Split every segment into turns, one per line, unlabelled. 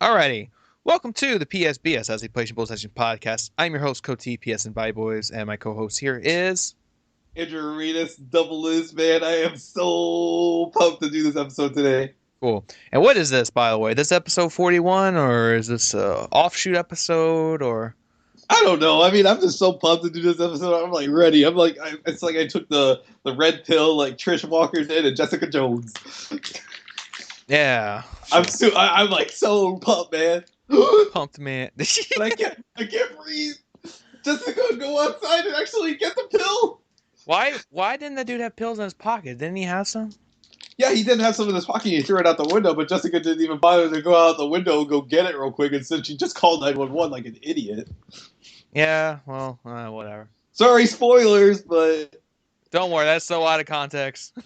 Alrighty. Welcome to the PSBS as a PlayStation Bull Session podcast. I'm your host, Cody PS and Bye Boys, and my co-host here is
Andrew Arenas, Double Liz, man. I am so pumped to do this episode today.
Cool. And what is this, by the way? This episode 41, or is this a offshoot episode, or
I don't know. I mean, I'm just so pumped to do this episode. I'm like ready. It's like I took the red pill like Trish Walker did and Jessica Jones.
yeah,
I'm like so pumped, man.
pumped, man.
But I can't breathe. Jessica, go outside and actually get the pill.
Why didn't the dude have pills in his pocket? Didn't he have some?
Yeah, he didn't have some in his pocket. He threw it out the window, but Jessica didn't even bother to go out the window and go get it real quick. Instead, she just called 911 like an idiot.
Yeah, well, whatever.
Sorry, spoilers, but
Don't worry, that's so out of context.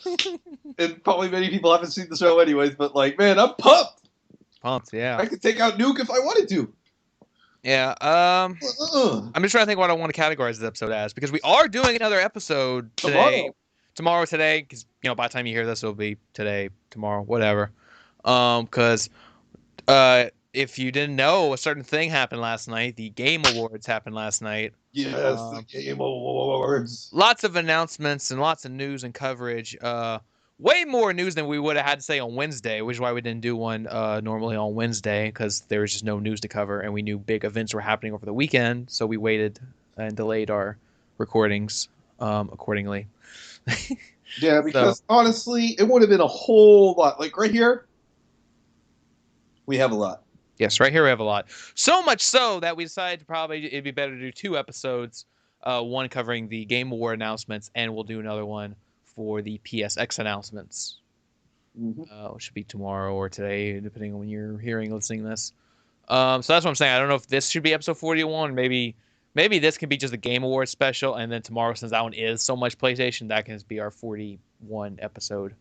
and probably many people haven't seen the show anyways. But like, man, I'm pumped.
Pumped, yeah.
I could take out Nuke if I wanted to.
Yeah, I'm just trying to think what I want to categorize this episode as, because we are doing another episode today. Tomorrow, today, because, by the time you hear this, it'll be today, tomorrow, whatever. Because if you didn't know, a certain thing happened last night. The Game Awards happened last night.
Yes, the Game Awards.
Lots of announcements and lots of news and coverage. Way more news than we would have had to say on Wednesday, which is why we didn't do one normally on Wednesday, because there was just no news to cover, and we knew big events were happening over the weekend, so we waited and delayed our recordings accordingly.
Yeah, because honestly, it would have been a whole lot. Like right here, we have a lot.
Yes, right here we have a lot. So much so that we decided to probably it'd be better to do two episodes, one covering the Game Award announcements, and we'll do another one for the PSX announcements.
Mm-hmm.
Which should be tomorrow or today, depending on when you're listening to this. So that's what I'm saying. I don't know if this should be episode 41. Maybe this can be just a Game Awards special, and then tomorrow, since that one is so much PlayStation, that can be our 41 episode.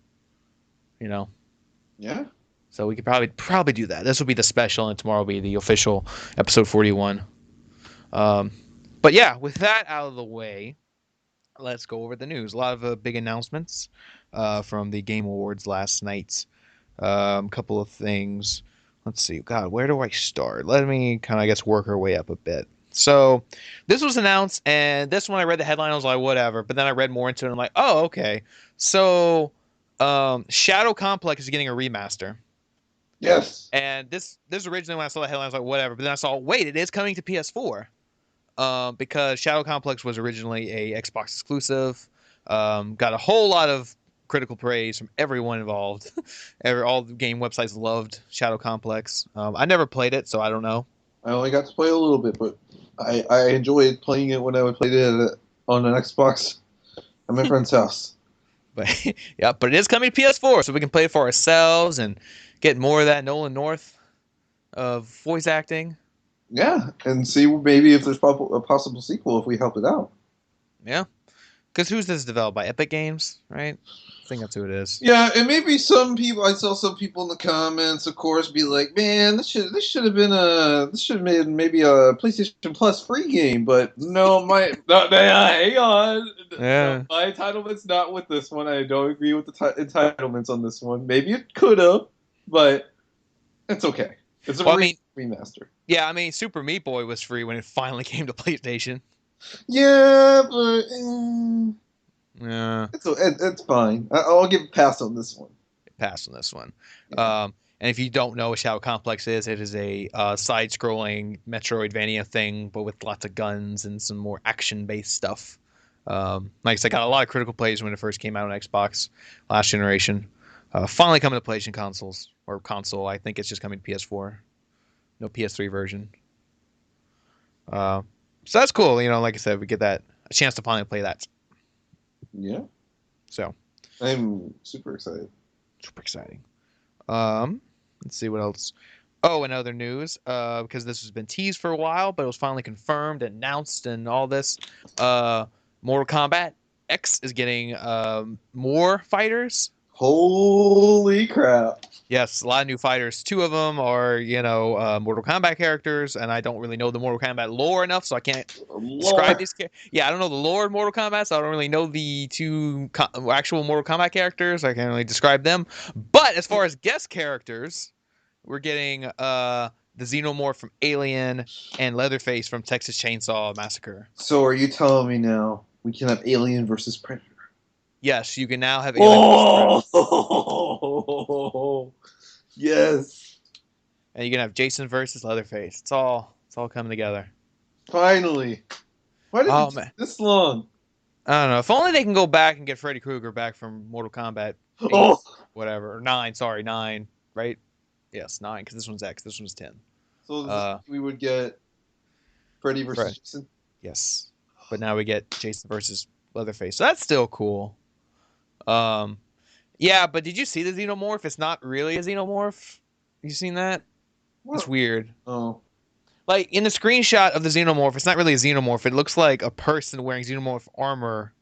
Yeah.
So we could probably do that. This will be the special, and tomorrow will be the official episode 41. But yeah, with that out of the way, let's go over the news. A lot of big announcements from the Game Awards last night. A couple of things. Let's see. God, where do I start? Let me kind of, I guess, work our way up a bit. So this was announced, and this one I read the headline, I was like, whatever. But then I read more into it, and I'm like, oh, okay. So Shadow Complex is getting a remaster.
Yes.
And this originally, when I saw the headline, I was like, whatever. But then I saw, wait, it is coming to PS4. Because Shadow Complex was originally a Xbox exclusive. Got a whole lot of critical praise from everyone involved. All the game websites loved Shadow Complex. I never played it, so I don't know.
I only got to play a little bit, but I enjoyed playing it when I would play it on an Xbox at my friend's house.
But yeah, but it is coming to PS4, so we can play it for ourselves and get more of that Nolan North of voice acting.
Yeah, and see maybe if there's a possible sequel if we help it out.
Yeah, because who's this developed by? Epic Games, right? I think that's who it is.
Yeah, and maybe some people. I saw some people in the comments, of course, be like, "Man, this should have been maybe a PlayStation Plus free game." But no, hang on.
Yeah,
No, my entitlement's not with this one. I don't agree with the entitlements on this one. Maybe it could have, but it's okay. It's a remaster.
Yeah, I mean, Super Meat Boy was free when it finally came to PlayStation.
Yeah, but
Yeah,
it's fine. I'll give a pass on this one.
pass on this one.
Yeah.
And if you don't know what Shadow Complex is, it is a side-scrolling Metroidvania thing, but with lots of guns and some more action-based stuff. Like I said, got a lot of critical plays when it first came out on Xbox last generation. Finally coming to PlayStation consoles or console. I think it's just coming to PS4. No PS3 version. So that's cool. Like I said, we get a chance to finally play that.
Yeah.
So
I'm super excited.
super exciting. Let's see what else. Oh, and other news, because this has been teased for a while, but it was finally confirmed, announced, and all this. Mortal Kombat X is getting more fighters.
Holy crap.
Yes, a lot of new fighters. Two of them are, Mortal Kombat characters, and I don't really know the Mortal Kombat lore enough, so I can't describe these characters. Yeah, I don't know the lore of Mortal Kombat, so I don't really know the two actual Mortal Kombat characters. I can't really describe them. But as far as guest characters, we're getting the Xenomorph from Alien, and Leatherface from Texas Chainsaw Massacre.
So are you telling me now we can have Alien versus Predator?
Yes, you can now have Alien versus Predator.
Oh, yes!
And you can have Jason versus Leatherface. It's all coming together.
Finally. Why did it
Oh
take
man,
this long?
I don't know. If only they can go back and get Freddy Krueger back from Mortal Kombat 8,
Oh,
whatever, or 9. Sorry, 9. Right? Yes, 9. Because this one's X. This one's 10.
so we would get Freddy versus
Fred.
Jason.
Yes, but now we get Jason versus Leatherface. So that's still cool. Um, yeah, but did you see the Xenomorph? It's not really a Xenomorph. You seen that? It's
What?
weird.
Oh,
Like in the screenshot of the Xenomorph, it's not really a Xenomorph. It looks like a person wearing Xenomorph armor,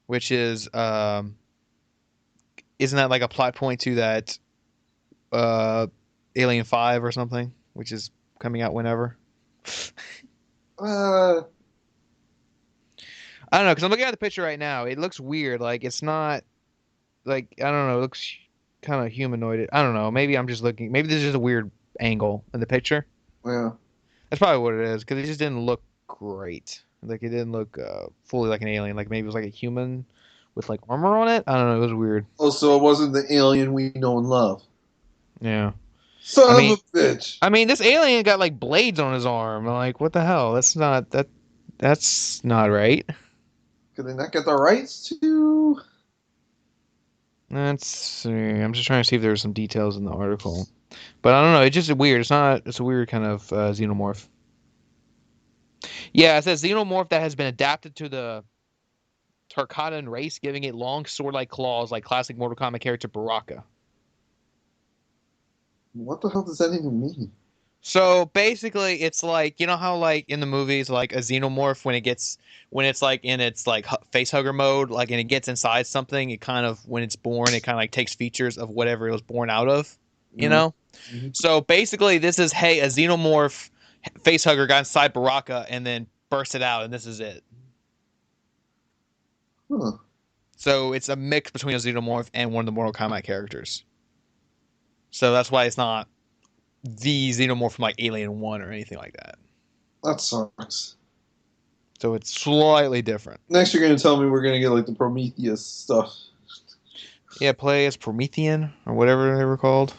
which is isn't that like a plot point to that uh Alien 5 or something, which is coming out whenever?
uh,
I don't know, because I'm looking at the picture right now. It looks weird. Like it's not like I don't know. It looks kind of humanoid. I don't know. Maybe I'm just looking. Maybe this is just a weird angle in the picture.
yeah.
That's probably what it is because it just didn't look great. Like it didn't look fully like an alien. Like maybe it was like a human with like armor on it. I don't know. It was weird.
Oh, so it wasn't the Alien we know and love.
Yeah. I
Son
mean,
of a bitch.
this alien got like blades on his arm. I'm like, what the hell? That's not right.
Could they not get the rights to?
I'm just trying to see if there's some details in the article. But I don't know. It's just weird. It's not. It's a weird kind of xenomorph. Yeah, it says xenomorph that has been adapted to the Tarkatan race, giving it long sword-like claws like classic Mortal Kombat character Baraka.
What the hell does that even mean?
So basically, it's like you know how like in the movies, like a xenomorph when it's like in its like face hugger mode, like and it gets inside something, it kind of when it's born, it kind of like takes features of whatever it was born out of, you know.
Mm-hmm.
So basically, this is hey a xenomorph face hugger got inside Baraka and then bursted out, and this is it.
Huh.
So it's a mix between a xenomorph and one of the Mortal Kombat characters. So that's why it's not the xenomorph from like Alien 1 or anything like that.
That sucks.
So it's slightly different.
Next, you're gonna tell me we're gonna get like the Prometheus stuff.
Yeah, play as Promethean or whatever they were called.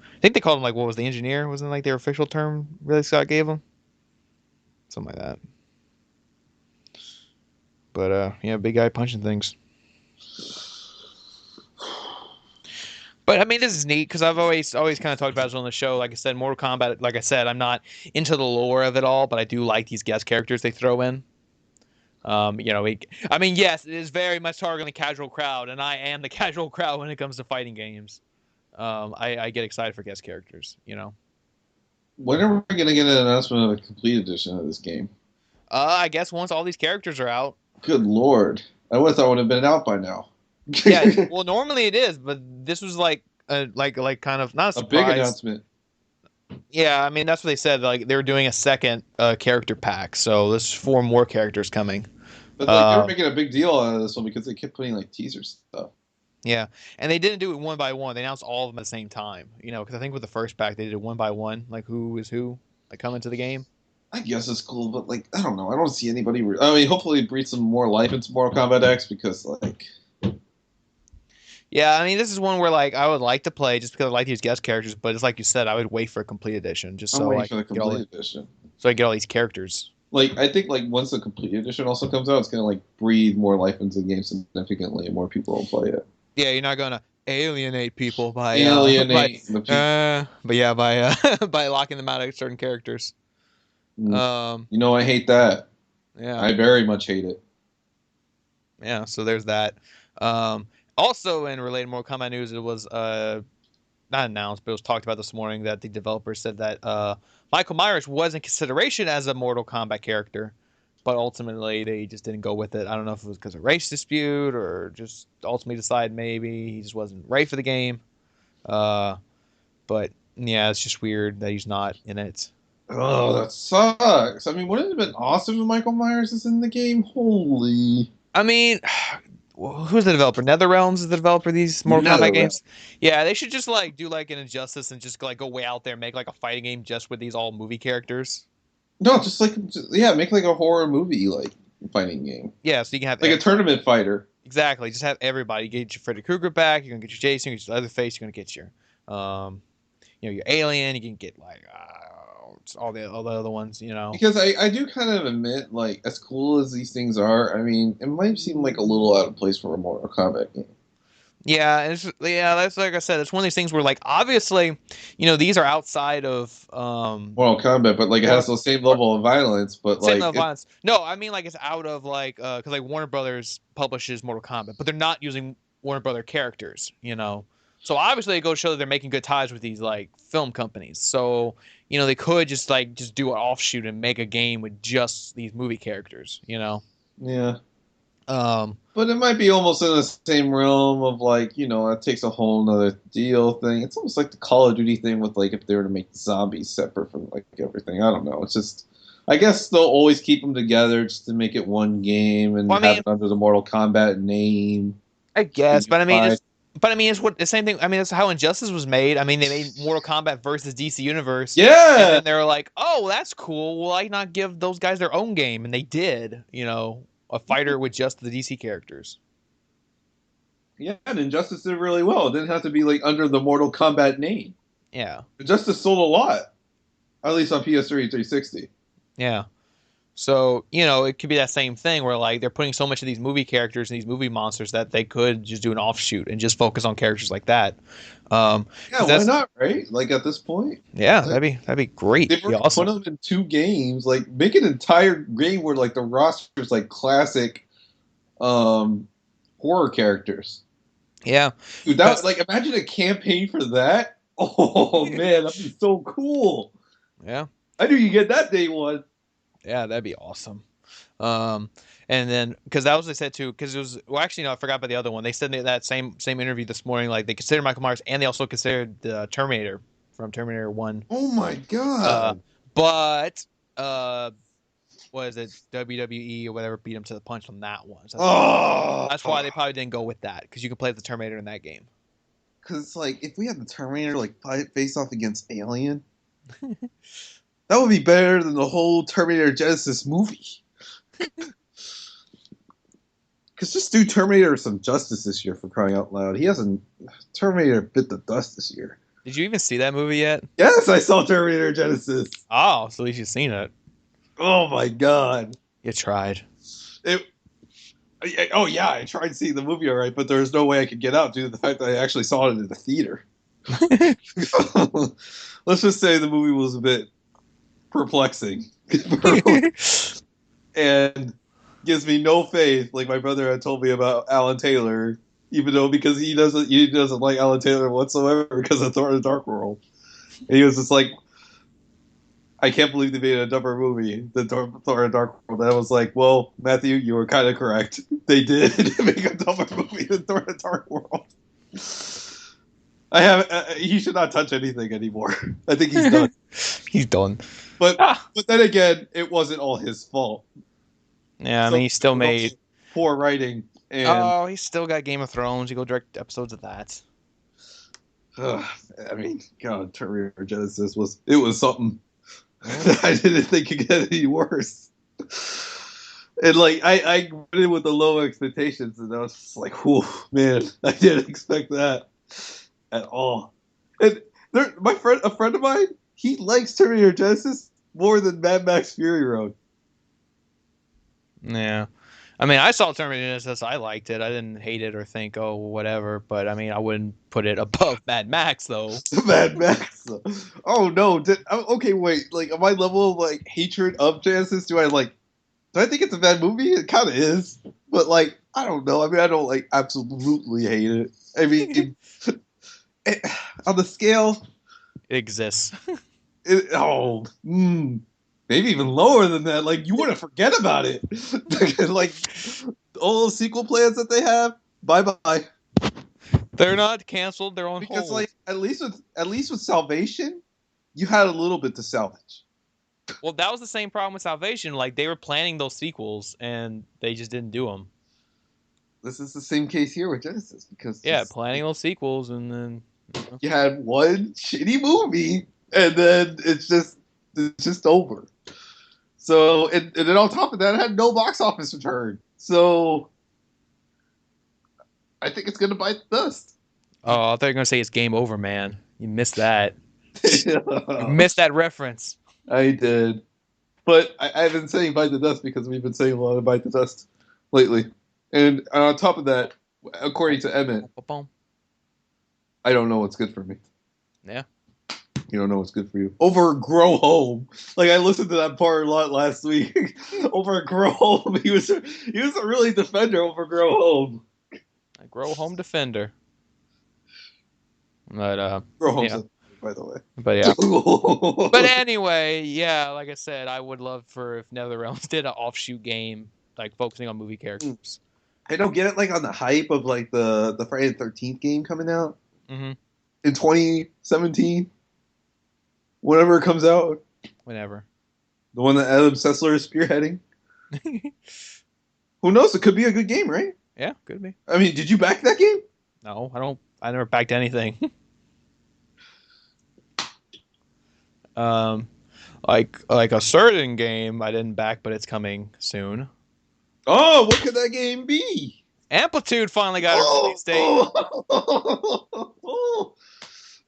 I think they called him like what was the engineer? Wasn't like their official term Ridley Scott gave him? Something like that. But yeah, big guy punching things. But I mean, this is neat because I've always kind of talked about this on the show. Like I said, Mortal Kombat. Like I said, I'm not into the lore of it all, but I do like these guest characters they throw in. I mean, yes, it is very much targeting the casual crowd, and I am the casual crowd when it comes to fighting games. I get excited for guest characters.
When are we gonna get an announcement of a complete edition of this game?
I guess once all these characters are out.
Good lord! I would have thought it would have been out by now.
Yeah, well, normally it is, but this was like kind of not a surprise.
A big announcement.
Yeah, I mean that's what they said. Like they were doing a second character pack, so there's 4 more characters coming.
But like, they were making a big deal out of this one because they kept putting like teaser stuff.
Yeah, and they didn't do it one by one. They announced all of them at the same time. Because I think with the first pack they did it one by one, like who is who, like come into the game.
I guess it's cool, but like I don't know. I don't see anybody. I mean, hopefully it breathes some more life into Mortal Kombat X because like.
Yeah, I mean this is one where like I would like to play just because I like these guest characters, but it's like you said, I would wait for a complete edition just
I'm
so
waiting
I
for the
can get all
complete edition.
so I get all these characters.
Like I think like once the complete edition also comes out, it's gonna like breathe more life into the game significantly, and more people will play it.
Yeah, you're not gonna alienate people by
Alienate the
people. But yeah, by by locking them out of certain characters.
I hate that.
Yeah,
I very much hate it.
Yeah, so there's that. Also, in related Mortal Kombat news, it was not announced, but it was talked about this morning that the developers said that Michael Myers was in consideration as a Mortal Kombat character, but ultimately they just didn't go with it. I don't know if it was because of race dispute or just ultimately decided maybe he just wasn't right for the game. But yeah, it's just weird that he's not in it.
Oh, that sucks. I mean, wouldn't it have been awesome if Michael Myers is in the game? Holy.
I mean, who's the developer? NetherRealms is the developer of these Mortal Kombat
NetherRealm.
games. Yeah, they should just like do like an Injustice and just like go way out there and make like a fighting game just with these all movie characters.
No, yeah, make like a horror movie like fighting game,
Yeah, so you can have
like a tournament fighter.
exactly just have everybody. You get your Freddy Krueger back. You're gonna get your Jason. You get your Leatherface. You're gonna get your your Alien. You can get like all the other ones. You know.
Because I do kind of admit, like, as cool as these things are, I mean, it might seem like a little out of place for a Mortal Kombat game.
Yeah, and that's like I said, it's one of these things where like obviously, these are outside of
Mortal Kombat, but like it has the same level of violence, but
same
like
level of violence. No, I mean like it's out of like because like Warner Brothers publishes Mortal Kombat, but they're not using Warner Brother characters, So obviously it goes to show that they're making good ties with these like film companies. So they could just do an offshoot and make a game with just these movie characters,
yeah.
Um,
But it might be almost in the same realm of like, it takes a whole nother deal thing. It's almost like the Call of Duty thing with like if they were to make zombies separate from like everything. I don't know. It's just, I guess they'll always keep them together just to make it one game and have it under the Mortal Kombat name.
I guess, but I mean, it's what the same thing. I mean, that's how Injustice was made. I mean, they made Mortal Kombat versus DC Universe.
Yeah,
and then they were like, "Oh, that's cool. Will I not give those guys their own game?" And they did. A fighter with just the DC characters.
Yeah, and Injustice did really well. It didn't have to be like under the Mortal Kombat name.
Yeah,
Injustice sold a lot, at least on PS3 and 360.
Yeah. So, it could be that same thing where like they're putting so much of these movie characters and these movie monsters that they could just do an offshoot and just focus on characters like that.
Yeah, why not, right? Like at this point.
Yeah, that'd be great.
They awesome. Put them in 2 games, like make an entire game where like the roster's like classic horror characters.
Yeah.
Dude, that like imagine a campaign for that. Oh man, that'd be so cool.
Yeah.
I knew you get that day one.
Yeah, that'd be awesome. And then because that was what they said too, because it was actually no, I forgot about the other one. They said in that same interview this morning, like they considered Michael Myers and they also considered the Terminator from Terminator 1.
Oh my god!
But what is it? WWE or whatever beat him to the punch on that one. So that's why they probably didn't go with that because you can play the Terminator in that game.
Because like if we had the Terminator like face off against Alien. That would be better than the whole Terminator Genesis movie. Because just do Terminator some justice this year, for crying out loud. He hasn't... Terminator bit the dust this year.
Did you even see that movie yet?
Yes, I saw Terminator Genesis.
Oh, so at least you've seen it.
Oh my god.
You tried.
Oh yeah, I tried seeing the movie alright, but there's no way I could get out due to the fact that I actually saw it in the theater. Let's just say the movie was a bit perplexing and gives me no faith, like my brother had told me about Alan Taylor, even though because he doesn't like Alan Taylor whatsoever because of Thor: The Dark World. And he was just like, I can't believe they made a dumber movie than Thor: The Dark World. And I was like, well, Matthew, you were kind of correct. They did make a dumber movie than Thor: The Dark World. He should not touch anything anymore. I think he's done.
He's done.
But then again, it wasn't all his fault.
Yeah, I mean, he still made
poor writing. And
he's still got Game of Thrones. You go direct episodes of that.
I mean, God, Terminator Genesis was something. I didn't think it could get any worse. And like I went in with the low expectations, and I was just like, "Whoa, man! I didn't expect that at all." And a friend of mine, he likes Terminator Genesis more than Mad Max Fury Road.
Yeah. I mean, I saw Terminator Genesis. I liked it. I didn't hate it or think, oh, whatever. But I mean, I wouldn't put it above Mad Max, though.
Mad Max. Oh no. Okay, wait. Like, my level of like hatred of Genesis, do I think it's a bad movie? It kind of is. But like, I don't know. I mean, I don't like absolutely hate it. I mean, on the scale,
it exists.
Maybe even lower than that. Like, you want to forget about it. Like, all those sequel plans that they have, bye-bye.
They're not canceled. They're on hold.
Because, like, at least with Salvation, you had a little bit to salvage.
Well, that was the same problem with Salvation. Like, they were planning those sequels, and they just didn't do them.
this is the same case here with Genesis because
Yeah, planning those sequels, and then
you had one shitty movie, and then it's just over. So, and then on top of that, it had no box office return. So, I think it's gonna bite the dust.
oh, I thought you were gonna say it's game over, man. You missed that. You missed that reference.
I did, but I've been saying bite the dust because we've been saying a lot of bite the dust lately. And on top of that, according to Emmett, I don't know what's good for me.
Yeah.
You don't know what's good for you. Over Grow Home. Like, I listened to that part a lot last week. Over Grow Home. He was a really defender over Grow Home.
A Grow Home defender. But
Grow Home's
yeah.
by the way.
But yeah. But anyway, yeah, like I said, I would love for if NetherRealms did an offshoot game, like focusing on movie characters.
I don't get it, like, on the hype of, like, the Friday the 13th game coming out
Mm-hmm.
in 2017. Whenever it comes out.
Whenever.
The one that Adam Sessler is spearheading. Who knows? It could be a good game, right?
Yeah, could be.
I mean, did you back that game?
No, I don't. I never backed anything. Like a certain game I didn't back, but it's coming soon.
Oh, what could that game be?
Amplitude finally got a release date.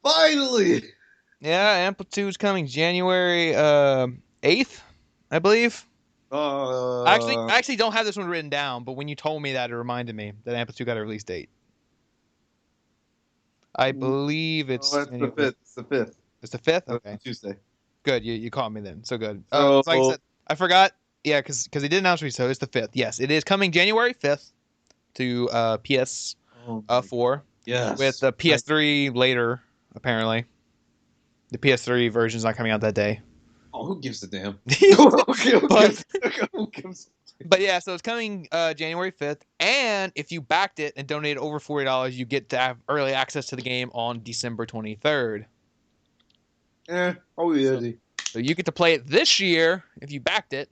Finally.
Yeah, Amplitude's coming January 8th, I believe. I actually don't have this one written down, but when you told me that, it reminded me that Amplitude got a release date. I believe it's
the 5th. It's the 5th.
It's the 5th? Okay.
Tuesday.
Good. You caught me then. So good.
So,
like I said, I forgot. Yeah, because he didn't announce me, so it's the 5th. Yes, it is coming January 5th to PS4.
Yes.
With the PS3 later, apparently. The PS3 version's not coming out that day.
Oh, who gives a damn?
But yeah, so it's coming January 5th, and if you backed it and donated over $40, you get to have early access to the game on December 23rd.
Oh yeah.
So you get to play it this year if you backed it.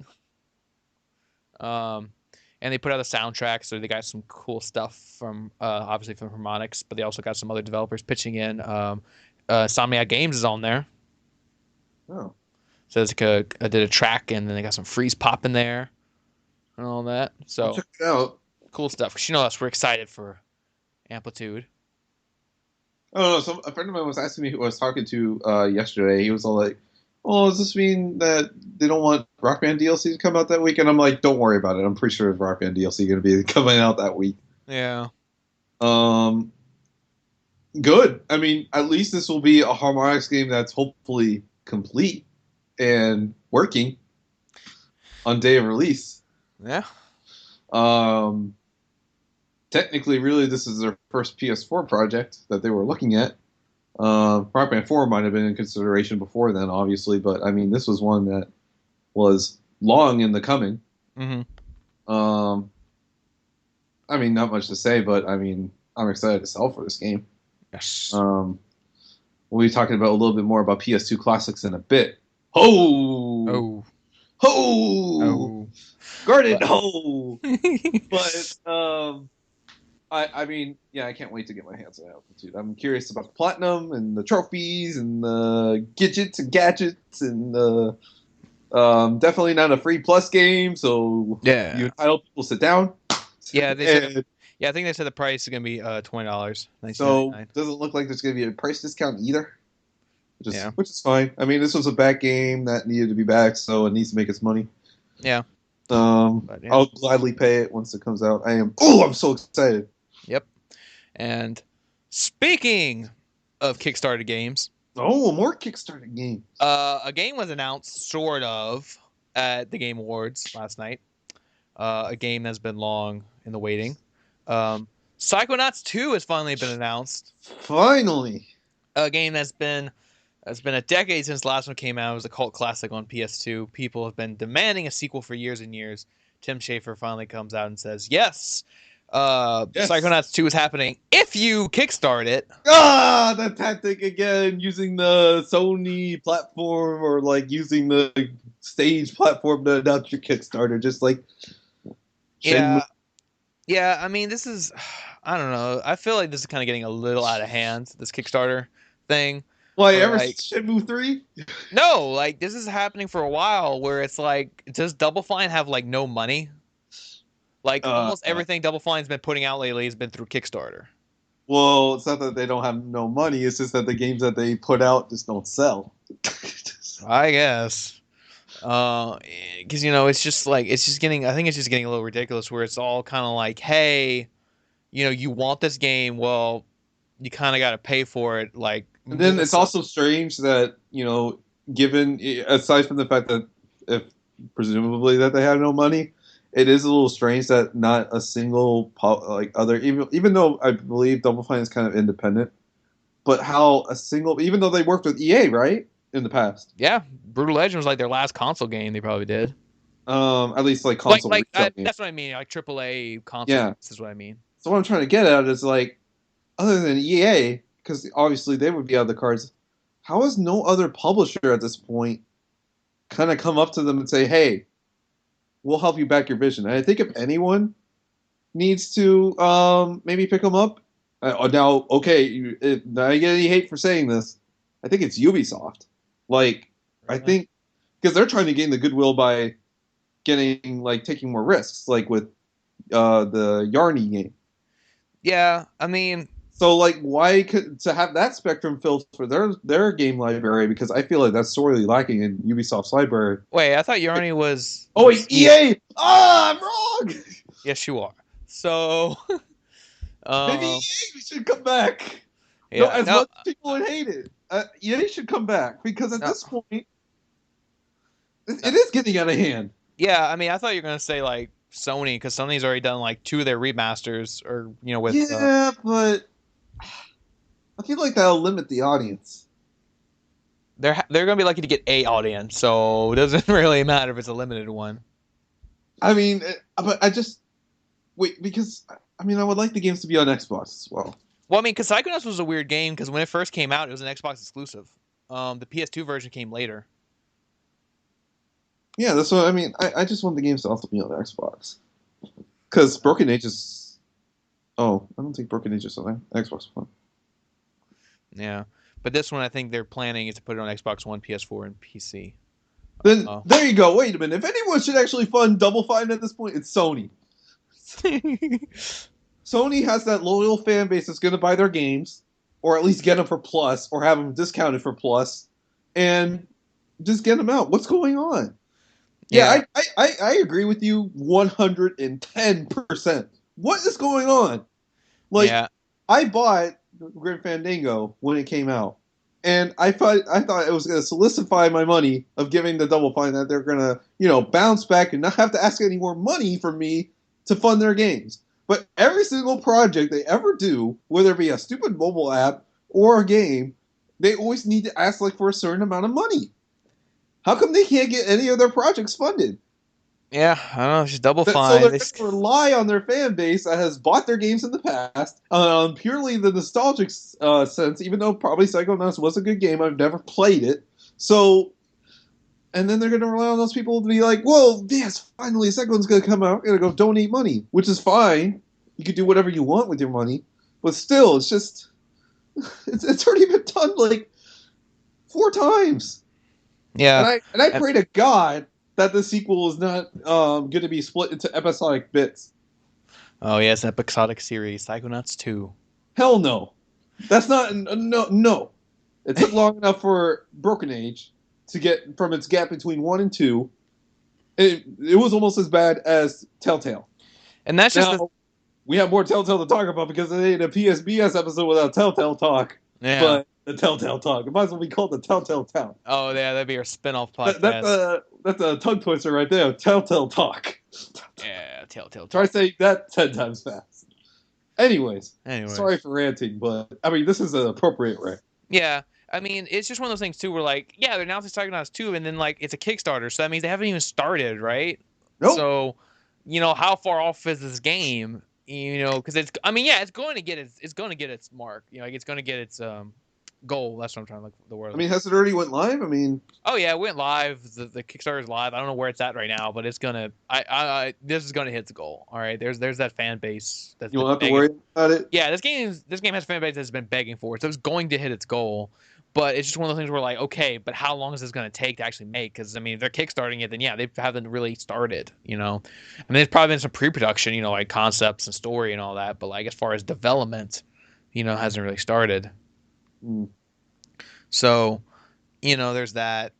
And they put out a soundtrack, so they got some cool stuff from obviously from Harmonix, but they also got some other developers pitching in. Insomniac Games is on there.
Oh.
So it's like I did a track, and then they got some freeze pop in there and all that. So
I'll check it out.
Cool stuff. Because you know us, we're excited for Amplitude.
I don't know. A friend of mine was asking me who I was talking to yesterday. He was all like, "Oh, does this mean that they don't want Rock Band DLC to come out that week?" And I'm like, "Don't worry about it. I'm pretty sure Rock Band DLC is going to be coming out that week."
Yeah.
Good. I mean, at least this will be a Harmonix game that's hopefully complete and working on day of release.
Yeah.
Technically, really, this is their first PS4 project that they were looking at. Rock Band 4 might have been in consideration before then, obviously, but I mean, this was one that was long in the coming.
Mm-hmm.
I mean, not much to say, but I mean, I'm excited to sell for this game.
Yes.
We'll be talking about a little bit more about PS2 classics in a bit. Ho! Ho! Guarded ho! But I mean, yeah, I can't wait to get my hands on Amplitude. I'm curious about the platinum and the trophies and the gadgets and definitely not a free plus game. So
yeah,
you entitled people sit down.
Yeah, I think they said the price is gonna be $20.
So it doesn't look like there's gonna be a price discount either. Which is fine. I mean, this was a back game that needed to be back, so it needs to make its money.
Yeah.
I'll gladly pay it once it comes out. I'm so excited.
Yep. And speaking of Kickstarter games.
Oh, more Kickstarter games.
A game was announced, sort of, at the Game Awards last night. A game that's been long in the waiting. Psychonauts 2 has finally been announced.
Finally.
A game that's been a decade since the last one came out. It was a cult classic on PS2. People have been demanding a sequel for years and years. Tim Schafer finally comes out and says, yes, Psychonauts 2 is happening if you kickstart it.
Ah, that tactic again, using the Sony platform or like using the stage platform to announce your Kickstarter, just like
yeah. Yeah, I mean, this is, I don't know. I feel like this is kind of getting a little out of hand, this Kickstarter thing,
Like
where
ever
like,
since Shenmue 3?
no, like this is happening for a while, where it's like, does Double Fine have like no money? Like
Uh,
almost everything Double Fine's been putting out lately has been through Kickstarter.
well, it's not that they don't have no money. It's just that the games that they put out just don't sell.
I guess. Because it's just like it's just getting. I think it's just getting a little ridiculous, where it's all kind of like, hey, you want this game, well, you kind of got to pay for it. Like,
And then it's
so,
also strange that, given aside from the fact that if presumably that they have no money, it is a little strange that not a single like other even though I believe Double Fine is kind of independent, but how a single even though they worked with EA right in the past,
yeah, Brutal Legend was like their last console game they probably did.
at least like
Like,
console retail games.
that's what I mean. Like AAA console
Yeah.
games is what I mean.
So what I'm trying to get at is like other than EA, because obviously they would be out of the cards. How has no other publisher at this point kind of come up to them and say, "Hey, we'll help you back your vision"? And I think if anyone needs to maybe pick them up, now okay, I get any hate for saying this. I think it's Ubisoft. Like I
Really?
think because they're trying to gain the goodwill by getting like taking more risks, like with the Yarny game.
Yeah, I mean,
So like, why could to have that Spectrum filled for their game library? Because I feel like that's sorely lacking in Ubisoft's library.
wait, I thought Yarny was
Oh wait, EA! Ah, I'm wrong.
Yes, you are. So,
Maybe
um,
EA should come back. No,
yeah,
as
no,
much as people would hate it, EA should come back because at
no,
this point,
no,
it is getting out of hand.
yeah. I mean, I thought you were gonna say like Sony, because Sony's already done like two of their remasters, or with
Yeah, but I feel like that'll limit the audience.
they're gonna be lucky to get a audience, so it doesn't really matter if it's a limited one.
I mean, but I just wait because I mean I would like the games to be on Xbox as well.
Well, I mean, because Psychonauts was a weird game, because when it first came out, it was an Xbox exclusive. The PS2 version came later.
Yeah, that's what I mean. I just want the games to also be on Xbox because Broken Age is. Oh, I don't think Broken Age is on Xbox One.
Yeah, but this one I think they're planning is to put it on Xbox One, PS4, and PC.
Then
Uh,
there you go. Wait a minute. If anyone should actually fund Double Fine at this point, it's Sony. Sony has that loyal fan base that's going to buy their games, or at least get them for Plus, or have them discounted for Plus, and just get them out. What's going on?
yeah,
Yeah, I agree with you 110%. What is going on? Like,
yeah,
I bought Grim Fandango when it came out, and I thought it was going to solidify my money of giving the Double Fine that they're going to bounce back and not have to ask any more money from me to fund their games. But every single project they ever do, whether it be a stupid mobile app or a game, they always need to ask like for a certain amount of money. How come they can't get any of their projects funded?
yeah. I don't know. It's just Double
So
Fine.
they're going to rely on their fan base that has bought their games in the past, purely the nostalgic sense. Even though probably Psychonauts was a good game, I've never played it. So, and then they're going to rely on those people to be like, "Well, yes, finally, second one's going to come out. I'm going to go donate money," which is fine. You can do whatever you want with your money, but still, it's just it's already been done like 4 times. And
Yeah.
I pray to God that the sequel is not going to be split into episodic bits.
Oh yes, episodic series, Psychonauts 2.
Hell no. That's not no. It took long enough for Broken Age to get from its gap between 1 and 2. It was almost as bad as Telltale.
And that's just the
Now we have more Telltale to talk about because it ain't a PSBS episode without Telltale talk.
yeah.
But the Telltale talk. It might as well be called the Telltale Town.
Oh yeah, that'd be our spin-off
That,
podcast.
that's a tongue twister right there. Telltale talk.
Yeah, Telltale
Try
Talk.
saying that 10 times fast. Anyways,
Anyways.
sorry for ranting, but I mean, this is an appropriate rant.
Yeah. I mean, it's just one of those things too where like, yeah, they're announcing Psychonauts 2, and then like it's a Kickstarter, so that means they haven't even started, right?
Nope.
So, how far off is this game? Because it's I mean, yeah, it's going to get its mark. Like it's going to get its Goal. That's what I'm trying to look the word.
I mean, has it already went live? I mean,
Oh yeah, it went live. The Kickstarter's live. I don't know where it's at right now, but it's gonna. This is gonna hit the goal. All right. There's that fan base that's
you
been
won't have to
begging.
worry about it.
Yeah, this game has a fan base that's been begging for it, so it's going to hit its goal. But it's just one of those things where like, okay, but how long is this going to take to actually make? Because I mean, if they're kickstarting it, then yeah, they haven't really started. I mean, there's probably been some pre-production, like concepts and story and all that. But like as far as development, hasn't really started.
Mm.
So, there's that.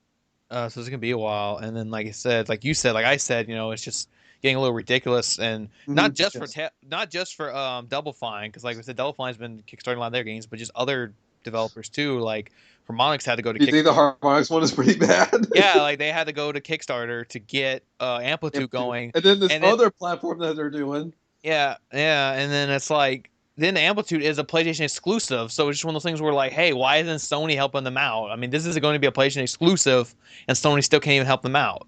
So it's gonna be a while, and then like I said, like you said, like I said, it's just getting a little ridiculous, and not just
Yes.
for Double Fine, because like I said, Double Fine's been kickstarting a lot of their games, but just other developers too. Like Harmonix had to go to
Do you think the Harmonix one is pretty bad?
yeah, like they had to go to Kickstarter to get Amplitude going,
And then this
and then
other platform that they're doing.
yeah, and then it's like then Amplitude is a PlayStation exclusive, so it's just one of those things where like, hey, why isn't Sony helping them out? I mean, this is going to be a PlayStation exclusive, and Sony still can't even help them out.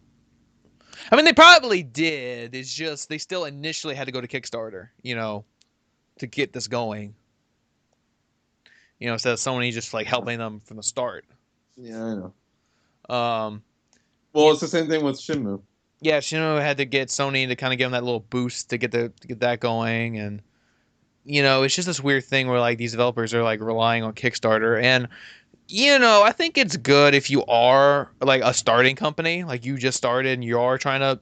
I mean, they probably did. It's just they still initially had to go to Kickstarter, to get this going. Instead of Sony just like helping them from the start.
Yeah, I know.
Um,
Well, it's the same thing with Shenmue.
yeah, Shino had to get Sony to kind of give them that little boost to get that going, and it's just this weird thing where like these developers are like relying on Kickstarter, and I think it's good if you are like a starting company, like you just started and you are trying to,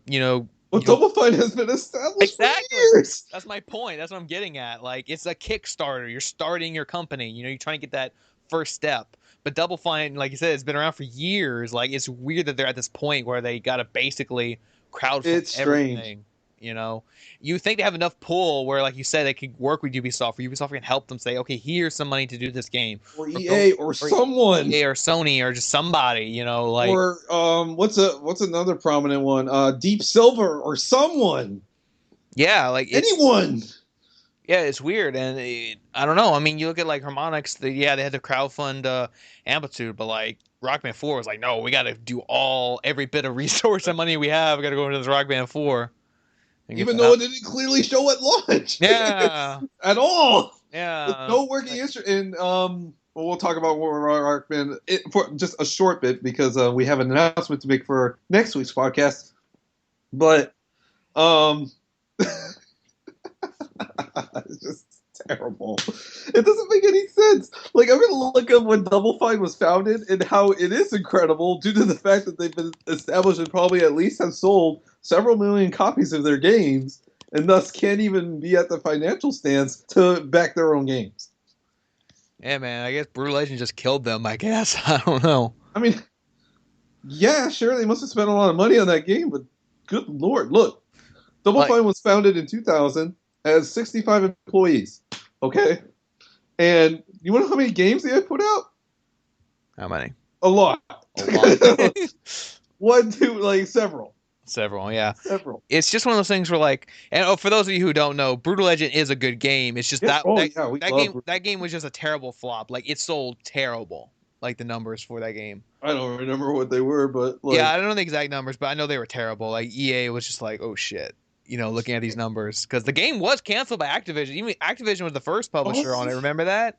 Well, Double Fine has been established
exactly.
for years.
That's my point. That's what I'm getting at. Like it's a Kickstarter. You're starting your company. You're trying to get that first step. But Double Fine, like you said, it's been around for years. Like it's weird that they're at this point where they got to basically crowdfund
It's
everything.
strange.
You think they have enough pull where, like you said, they could work with Ubisoft, or Ubisoft can help them say, okay, here's some money to do this game,
Or EA or someone.
EA or Sony or just somebody, like
Or what's another prominent one? Deep Silver or someone.
yeah, like
Anyone.
Yeah, it's weird, and I don't know. I mean, you look at like Harmonix. They had to crowdfund Amplitude, but like Rock Band 4 was like, no, we got to do every bit of resource and money we have. We got to go into this Rock Band 4.
Even though it didn't clearly show at launch.
Yeah.
At all.
Yeah.
With no working instrument. And we'll talk about Rock Band for just a short bit because we have an announcement to make for next week's podcast. But it's just terrible. It doesn't make any sense. Like, I'm gonna look up when Double Fine was founded and how it is incredible due to the fact that they've been established and probably at least have sold several million copies of their games, and thus can't even be at the financial stance to back their own games.
Yeah, man. I guess Brutal Legend just killed them. I guess I don't know.
I mean, yeah, sure, they must have spent a lot of money on that game, but good lord, look, Double Fine was founded in 2000. Has 65 employees, okay? And you want to know how many games they had put out?
How many?
A lot.
A lot.
One, two, like several.
Several, yeah.
Several.
It's just one of those things where like, and for those of you who don't know, Brutal Legend is a good game. It's just that game was just a terrible flop. Like it sold terrible. Like the numbers for that game.
I don't remember what they were, but like,
yeah, I don't know the exact numbers, but I know they were terrible. Like EA was just like, oh shit. Looking at these numbers, because the game was canceled by Activision. Even Activision was the first publisher on it. Remember that?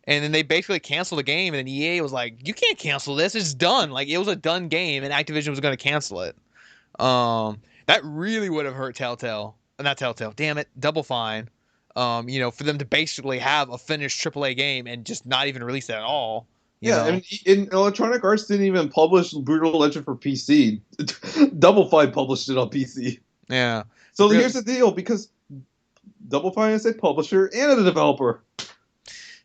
And then they basically canceled the game, and then EA was like, "You can't cancel this. It's done. Like it was a done game, and Activision was going to cancel it." That really would have hurt Telltale. Not Telltale. Damn it, Double Fine. For them to basically have a finished AAA game and just not even release it at all.
I mean, in Electronic Arts didn't even publish Brutal Legend for PC. Double Fine published it on PC.
Yeah.
So here's the deal, because Double Fine is a publisher and a developer.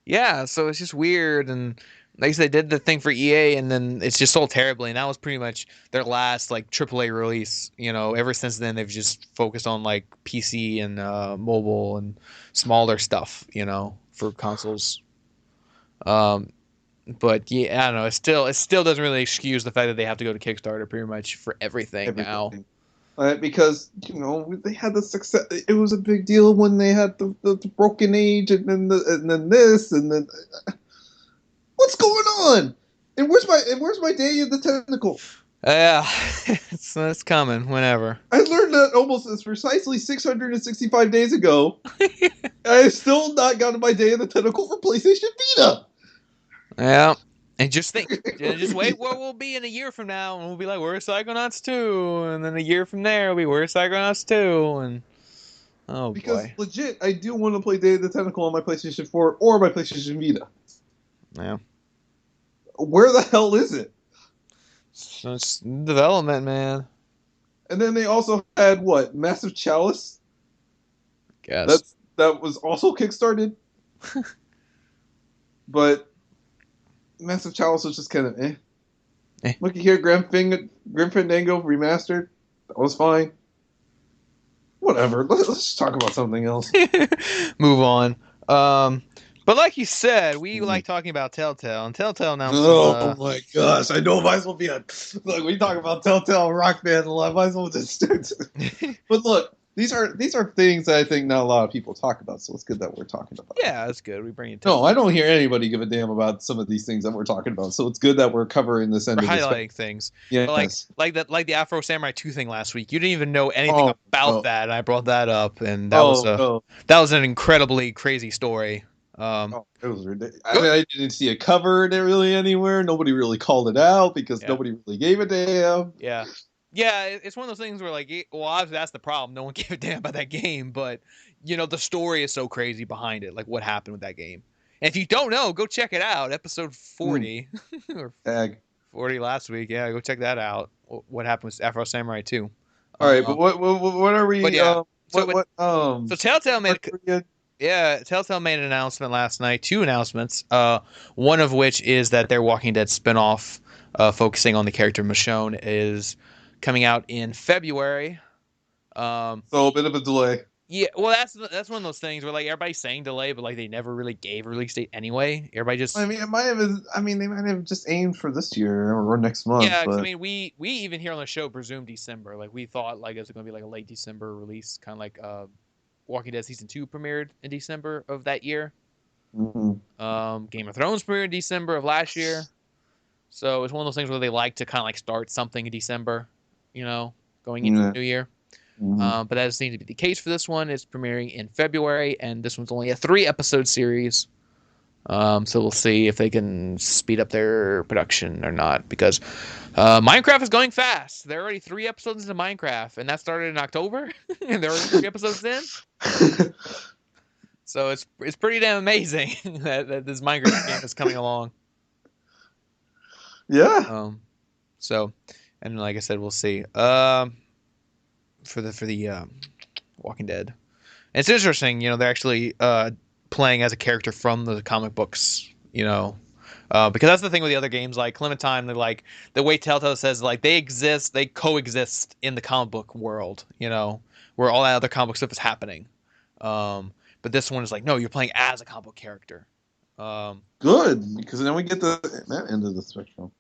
Yeah, so it's just weird, and like I said, they did the thing for EA, and then it's just sold terribly, and that was pretty much their last like AAA release. Ever since then, they've just focused on like PC and mobile and smaller stuff, for consoles. But yeah, I don't know. It still doesn't really excuse the fact that they have to go to Kickstarter pretty much for everything. Now.
Because they had the success. It was a big deal when they had the Broken Age, and then this, and then what's going on? And where's my Day of the Tentacle?
Yeah, it's coming whenever.
I learned that almost as precisely 665 days ago. I have still not gotten my Day of the Tentacle for PlayStation Vita.
Yeah. And just think, just wait where we'll be in a year from now, and we'll be like, we're Psychonauts 2, and then a year from there, we'll be, we're Psychonauts 2, and oh
Because
boy.
legit, I do want to play Day of the Tentacle on my PlayStation 4 or my PlayStation Vita.
Yeah.
Where the hell is it?
So it's development, man.
And then they also had what? Massive Chalice?
Guess.
That was also kickstarted. But Massive Chalice was just kind of eh.
Eh.
Looky here, Grim Fandango remastered. That was fine. Whatever. Let's just talk about something else.
Move on. But like you said, we like talking about Telltale, and Telltale announced
Oh my gosh! I know. Might as well be a look. We talk about Telltale Rock Band a lot. Might as well just. But look, these are things that I think not a lot of people talk about. So it's good that we're talking about.
Yeah, that's good. We bring it.
No, I don't hear anybody give a damn about some of these things that we're talking about. So it's good that we're covering this end
We're
of this.
highlighting things.
Yes.
Like the Afro Samurai 2 thing last week. You didn't even know anything about that, and I brought that up, and that was an incredibly crazy story.
It was ridiculous. I mean, I didn't see it covered really anywhere. Nobody really called it out because nobody really gave a damn.
Yeah. Yeah, it's one of those things where, like, well, obviously that's the problem. No one gave a damn about that game, but, you know, the story is so crazy behind it, like what happened with that game. And if you don't know, go check it out. Episode 40. Or
Tag.
40 last week. Yeah, go check that out. What happened with Afro Samurai 2.
All right, but what are we...
But yeah,
so
Telltale made an announcement last night, 2 announcements, one of which is that their Walking Dead spinoff, focusing on the character Michonne, is coming out in February.
So a bit of a delay.
Yeah, well, that's one of those things where, like, everybody's saying delay, but, like, they never really gave a release date anyway. Everybody just...
I mean, they might have just aimed for this year or next month.
Yeah,
but...
I mean, we even here on the show presumed December. Like, we thought, like, it was going to be, like, a late December release, kind of like Walking Dead Season 2 premiered in December of that year.
Mm-hmm.
Game of Thrones premiered in December of last year. So it's one of those things where they like to kind of like start something in December, you know, going into the new year.
Mm-hmm.
But that doesn't seem to be the case for this one. It's premiering in February, and this one's only a 3-episode series. So we'll see if they can speed up their production or not, because Minecraft is going fast. There are already 3 episodes into Minecraft, and that started in October, and there are 3 episodes in. So it's pretty damn amazing that this Minecraft game is coming along.
Yeah.
So, and like I said, we'll see. For the Walking Dead, and it's interesting. You know, they're actually playing as a character from the comic books. You know, because that's the thing with the other games, like Clementine. They're like the way Telltale says, like they coexist in the comic book world. You know, where all that other comic book stuff is happening. But this one is like, no, you're playing as a comic book character.
Good, because then we get that end of the spectrum.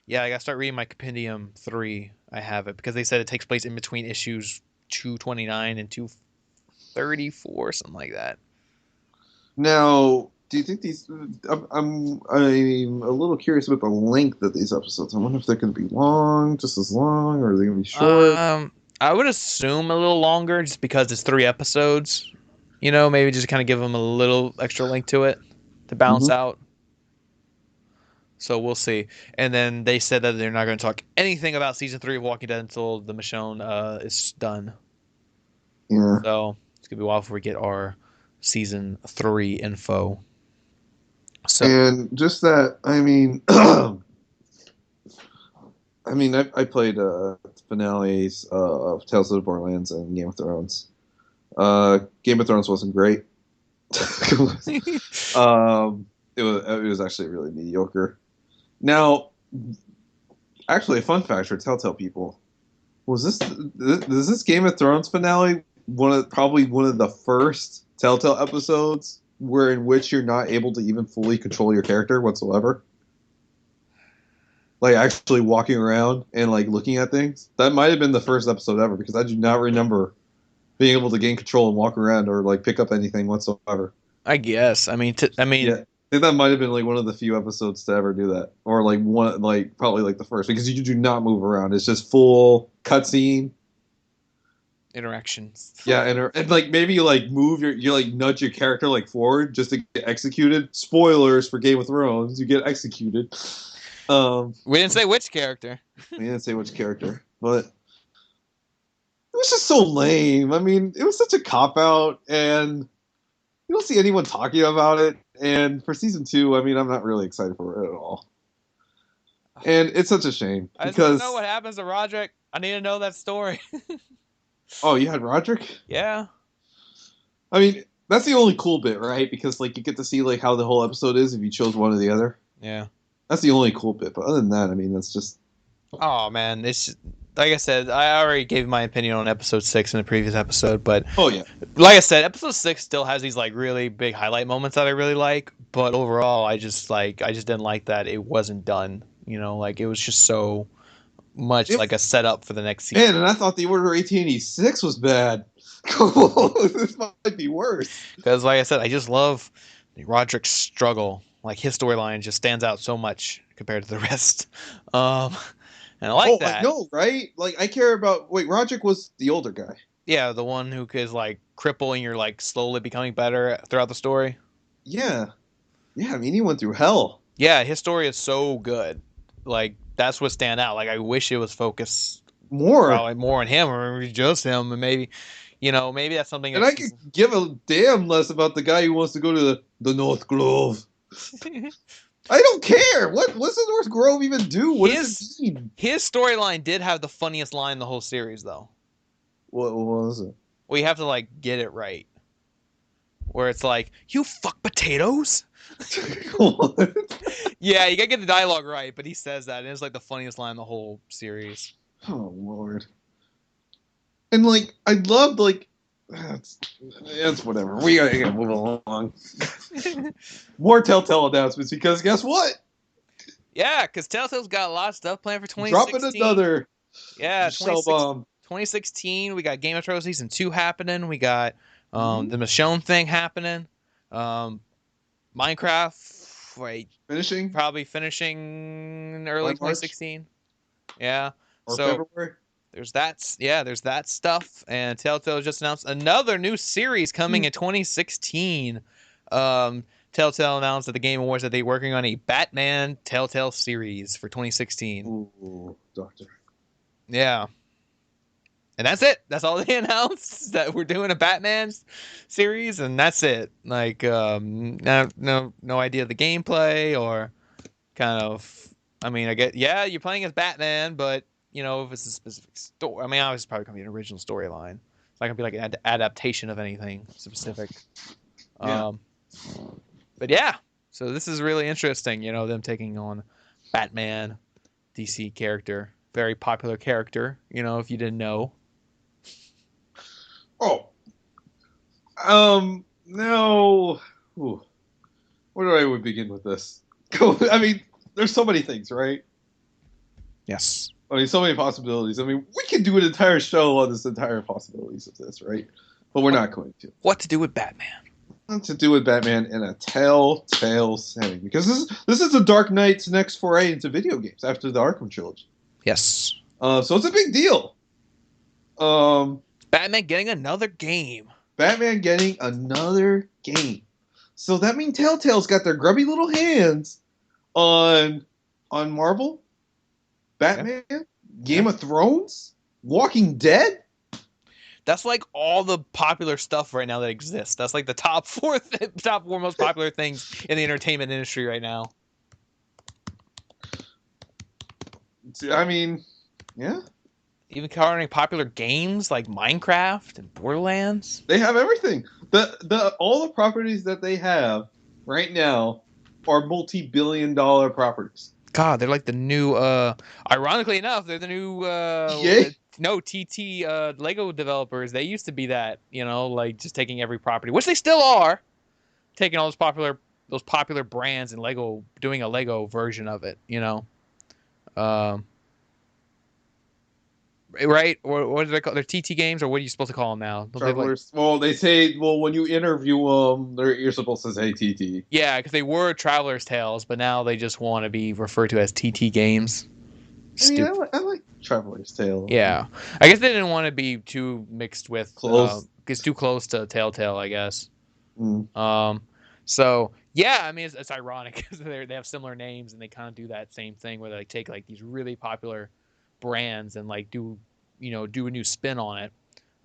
Yeah, I gotta start reading my Compendium 3. I have it because they said it takes place in between issues 229 and 234, something like that.
Now, do you think these? I'm a little curious about the length of these episodes. I wonder if they're going to be long, just as long, or are they going to be short?
I would assume a little longer, just because it's 3 episodes. You know, maybe just kind of give them a little extra length to it to balance out. So we'll see. And then they said that they're not going to talk anything about season 3 of Walking Dead until the Michonne is done.
Yeah.
So it's going to be a while before we get our season 3 info. So,
and just that, I mean, I played finales of Tales of the Borderlands and Game of Thrones. Game of Thrones wasn't great. It was actually really mediocre. Now, actually, a fun fact for Telltale people: is this Game of Thrones finale probably one of the first Telltale episodes in which you're not able to even fully control your character whatsoever? Like actually walking around and like looking at things. That might have been the first episode ever, because I do not remember being able to gain control and walk around or like pick up anything whatsoever.
I guess. I mean,
yeah. I think that might have been like one of the few episodes to ever do that, or like one, like probably like the first, because you do not move around. It's just full cutscene.
interactions.
Yeah, and like maybe like move you like nudge your character like forward just to get executed. Spoilers for Game of Thrones, you get executed.
We didn't say which character.
We didn't say which character, but it was just so lame. I mean, it was such a cop out, and you don't see anyone talking about it. And for season 2, I mean, I'm not really excited for it at all. And it's such a shame
I just want
because
to know what happens to Roderick. I need to know that story.
oh, you had Roderick?
Yeah.
I mean, that's the only cool bit, right? Because like you get to see like how the whole episode is if you chose one or the other.
Yeah.
That's the only cool bit. But other than that, I mean, that's just
Oh man, it's like I said. I already gave my opinion on episode 6 in the previous episode, but
oh yeah,
like I said, episode 6 still has these like really big highlight moments that I really like. But overall, I just didn't like that it wasn't done. You know, like it was just so much like a setup for the next season.
Man, and I thought the Order 1886 was bad. This might be worse.
Because like I said, I just love Roderick's struggle. Like his storyline just stands out so much compared to the rest. And I like that.
I know, right? Like I care about. Wait, Roderick was the older guy.
Yeah, the one who is like crippling, you're like slowly becoming better throughout the story.
Yeah, yeah. I mean, he went through hell.
Yeah, his story is so good. Like that's what stand out. Like I wish it was focused
more
on him, or just him, and maybe, maybe that's something.
And I could give a damn less about the guy who wants to go to the North Grove. I don't care. What's the North Grove even do? What does it mean?
His storyline did have the funniest line in the whole series, though.
What was it?
Well, you have to like get it right. Where it's like, you fuck potatoes? Yeah, you gotta get the dialogue right, but he says that, and it's like the funniest line in the whole series.
Oh Lord. And like I loved like it's whatever. We gotta move along. More Telltale announcements because guess what?
Yeah, because Telltale's got a lot of stuff planned for 2016.
Dropping another.
Yeah,
bomb.
2016. We got Game of Thrones season 2 happening. We got the Michonne thing happening. Minecraft, probably finishing in early 2016. Yeah.
Or
so
February.
There's that stuff, and Telltale just announced another new series coming in 2016. Telltale announced at the Game Awards that they're working on a Batman Telltale series for 2016.
Ooh, Doctor.
Yeah. And that's it. That's all they announced, that we're doing a Batman series, and that's it. Like, no idea of the gameplay or kind of. I mean, I get, you're playing as Batman, but if it's a specific story, I mean, obviously it's probably gonna be an original storyline. It's not gonna be like an adaptation of anything specific.
Yeah.
But yeah, so this is really interesting. Them taking on Batman, DC character, very popular character. If you didn't know.
Oh. No. Ooh. Where do I would begin with this? I mean, there's so many things, right?
Yes.
I mean, so many possibilities. I mean, we could do an entire show on this entire possibilities of this, right? But we're not going to.
What to do with Batman?
What to do with Batman in a Telltale setting? Because this is the Dark Knight's next foray into video games after the Arkham trilogy.
Yes.
So it's a big deal.
Batman getting another game.
So that means Telltale's got their grubby little hands on Marvel, Batman, Game of Thrones, Walking Dead.
That's like all the popular stuff right now that exists. That's like the top four most popular things in the entertainment industry right now.
I mean, yeah.
Even covering popular games like Minecraft and Borderlands.
They have everything. All the properties that they have right now are multi-billion-dollar properties.
God, they're like the new. Ironically enough, they're the new. TT Lego developers. They used to be that, like just taking every property, which they still are, taking all those popular brands and Lego, doing a Lego version of it. Right? Or what do they call? They're TT games, or what are you supposed to call them now?
Travelers. They say. Well, when you interview them, you're supposed to say TT.
Yeah, because they were Traveler's Tales, but now they just want to be referred to as TT games.
I mean, I like Traveler's Tale.
Yeah, I guess they didn't want to be too mixed with
Close.
it's too close to Telltale, I guess.
Mm.
So yeah, I mean it's ironic because they have similar names and they kind of do that same thing where they like, take like these really popular brands and like do a new spin on it.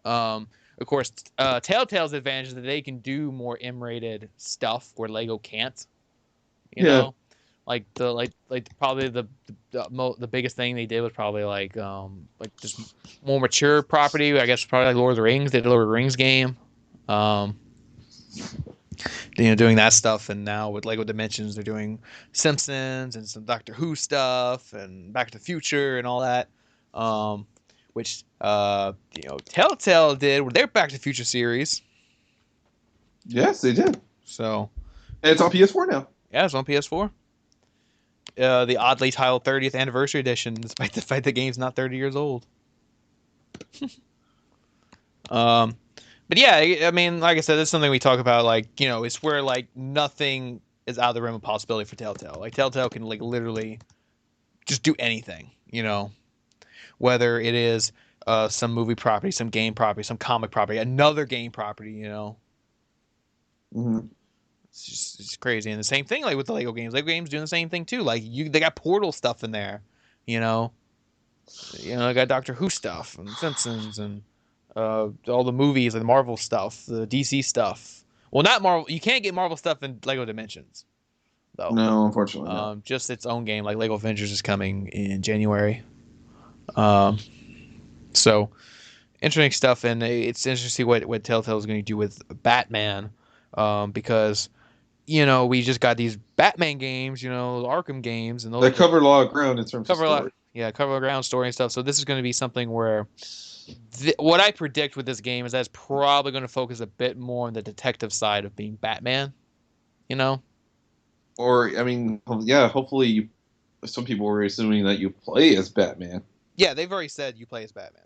Of course, Telltale's advantage is that they can do more M-rated stuff where Lego can't. You
Yeah.
know, like probably the biggest thing they did was probably like just more mature property. I guess probably like Lord of the Rings. They did a Lord of the Rings game. Doing that stuff, and now with Lego Dimensions, they're doing Simpsons and some Doctor Who stuff and Back to the Future and all that. Which Telltale did with their Back to the Future series.
Yes, they did.
So,
and it's on PS4 now.
Yeah, it's on PS4. The oddly titled 30th Anniversary Edition, despite the fact the game's not 30 years old. But yeah, I mean, like I said, it's something we talk about. Like, it's where like nothing is out of the realm of possibility for Telltale. Like Telltale can like literally just do anything. Whether it is some movie property, some game property, some comic property, another game property.
Mm-hmm.
It's crazy. And the same thing like with the Lego games. Lego games doing the same thing too. Like they got Portal stuff in there. They got Doctor Who stuff and Simpsons and all the movies and Marvel stuff, the DC stuff. Well, not Marvel. You can't get Marvel stuff in Lego Dimensions, though.
No, unfortunately. No.
Just its own game. Like Lego Avengers is coming in January. So interesting stuff, and it's interesting to see what Telltale is going to do with Batman, because we just got these Batman games, Arkham games, and those
they covered a lot of ground in terms of story.
Cover a ground story and stuff. So this is going to be something where what I predict with this game is that's probably going to focus a bit more on the detective side of being Batman.
Or I mean, yeah, hopefully some people were assuming that you play as Batman.
Yeah, they've already said you play as Batman.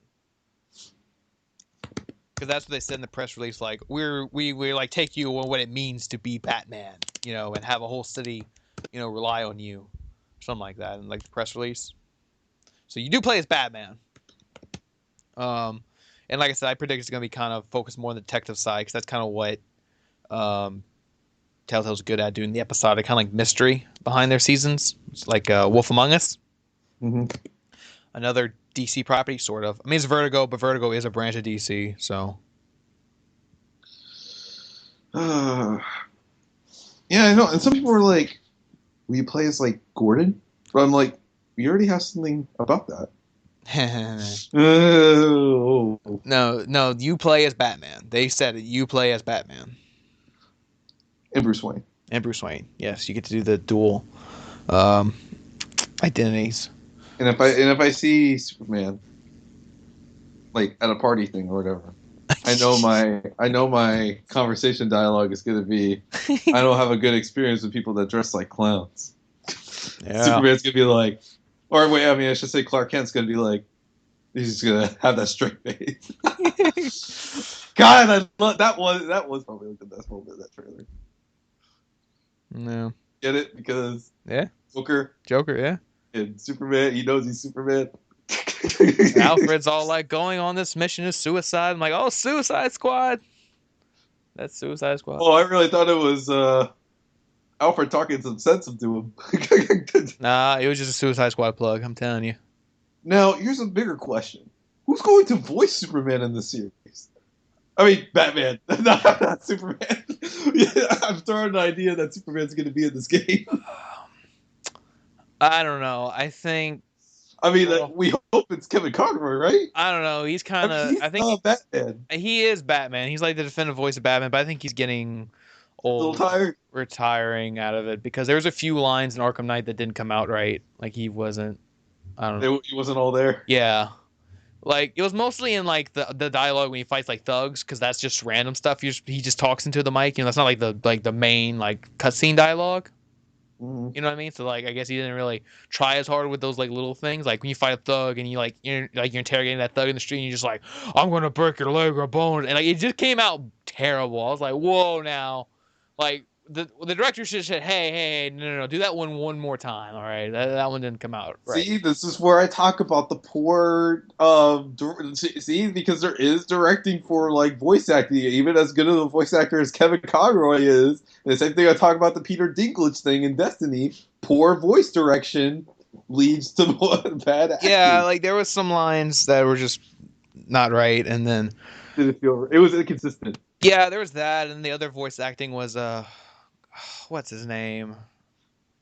Because that's what they said in the press release. Like we like take you on what it means to be Batman, and have a whole city, rely on you, something like that, in like the press release. So you do play as Batman. And like I said, I predict it's going to be kind of focused more on the detective side because that's kind of what Telltale's good at doing, the episodic kind of like mystery behind their seasons. It's like Wolf Among Us.
Mm-hmm.
Another DC property, sort of. I mean, it's Vertigo, but Vertigo is a branch of DC, so.
Yeah, I know. And some people were like, will you play as, like, Gordon? But I'm like, we already have something about that. Oh.
No, you play as Batman. They said it. You play as Batman.
And Bruce Wayne.
Yes, you get to do the dual identities.
And if I see Superman, like at a party thing or whatever, I know my conversation dialogue is going to be, I don't have a good experience with people that dress like clowns. Yeah. Superman's going to be like, or wait, I mean, I should say Clark Kent's going to be like, he's just going to have that straight face. God, that was probably the best moment of that trailer.
No.
Get it? Because Joker,
yeah.
And Superman, he knows he's Superman.
Alfred's all like, going on this mission is suicide. I'm like, oh, Suicide Squad. That's Suicide Squad.
Oh, I really thought it was Alfred talking some sense into him.
Nah, it was just a Suicide Squad plug, I'm telling you.
Now, here's a bigger question. Who's going to voice Superman in this series? I mean, Batman. not Superman. I'm throwing an idea that Superman's going to be in this game.
I don't know. I think.
I mean, we hope it's Kevin Conroy, right?
I don't know. He's kind of. I think
Batman.
He is Batman. He's like the definitive voice of Batman, but I think he's getting old,
a little tired,
retiring out of it because there was a few lines in Arkham Knight that didn't come out right. Like he wasn't. I don't know.
He wasn't all there.
Yeah, like it was mostly in like the dialogue when he fights like thugs because that's just random stuff. He just talks into the mic. That's not like the main like cutscene dialogue.
Mm-hmm.
You know what I mean? So like, I guess he didn't really try as hard with those like little things. Like when you fight a thug and you're interrogating that thug in the street, and you're just like, I'm gonna break your leg or bone, and like it just came out terrible. I was like, whoa, now, like the director should have said, hey, no, do that one more time. All right, that one didn't come out right.
See, this is where I talk about the poor. See, because there is directing for like voice acting, even as good of a voice actor as Kevin Conroy is. And the same thing I talk about the Peter Dinklage thing in Destiny. Poor voice direction leads to bad acting.
Yeah, like there was some lines that were just not right, and then
Did it feel? It was inconsistent.
yeah, there was that, and the other voice acting was what's his name?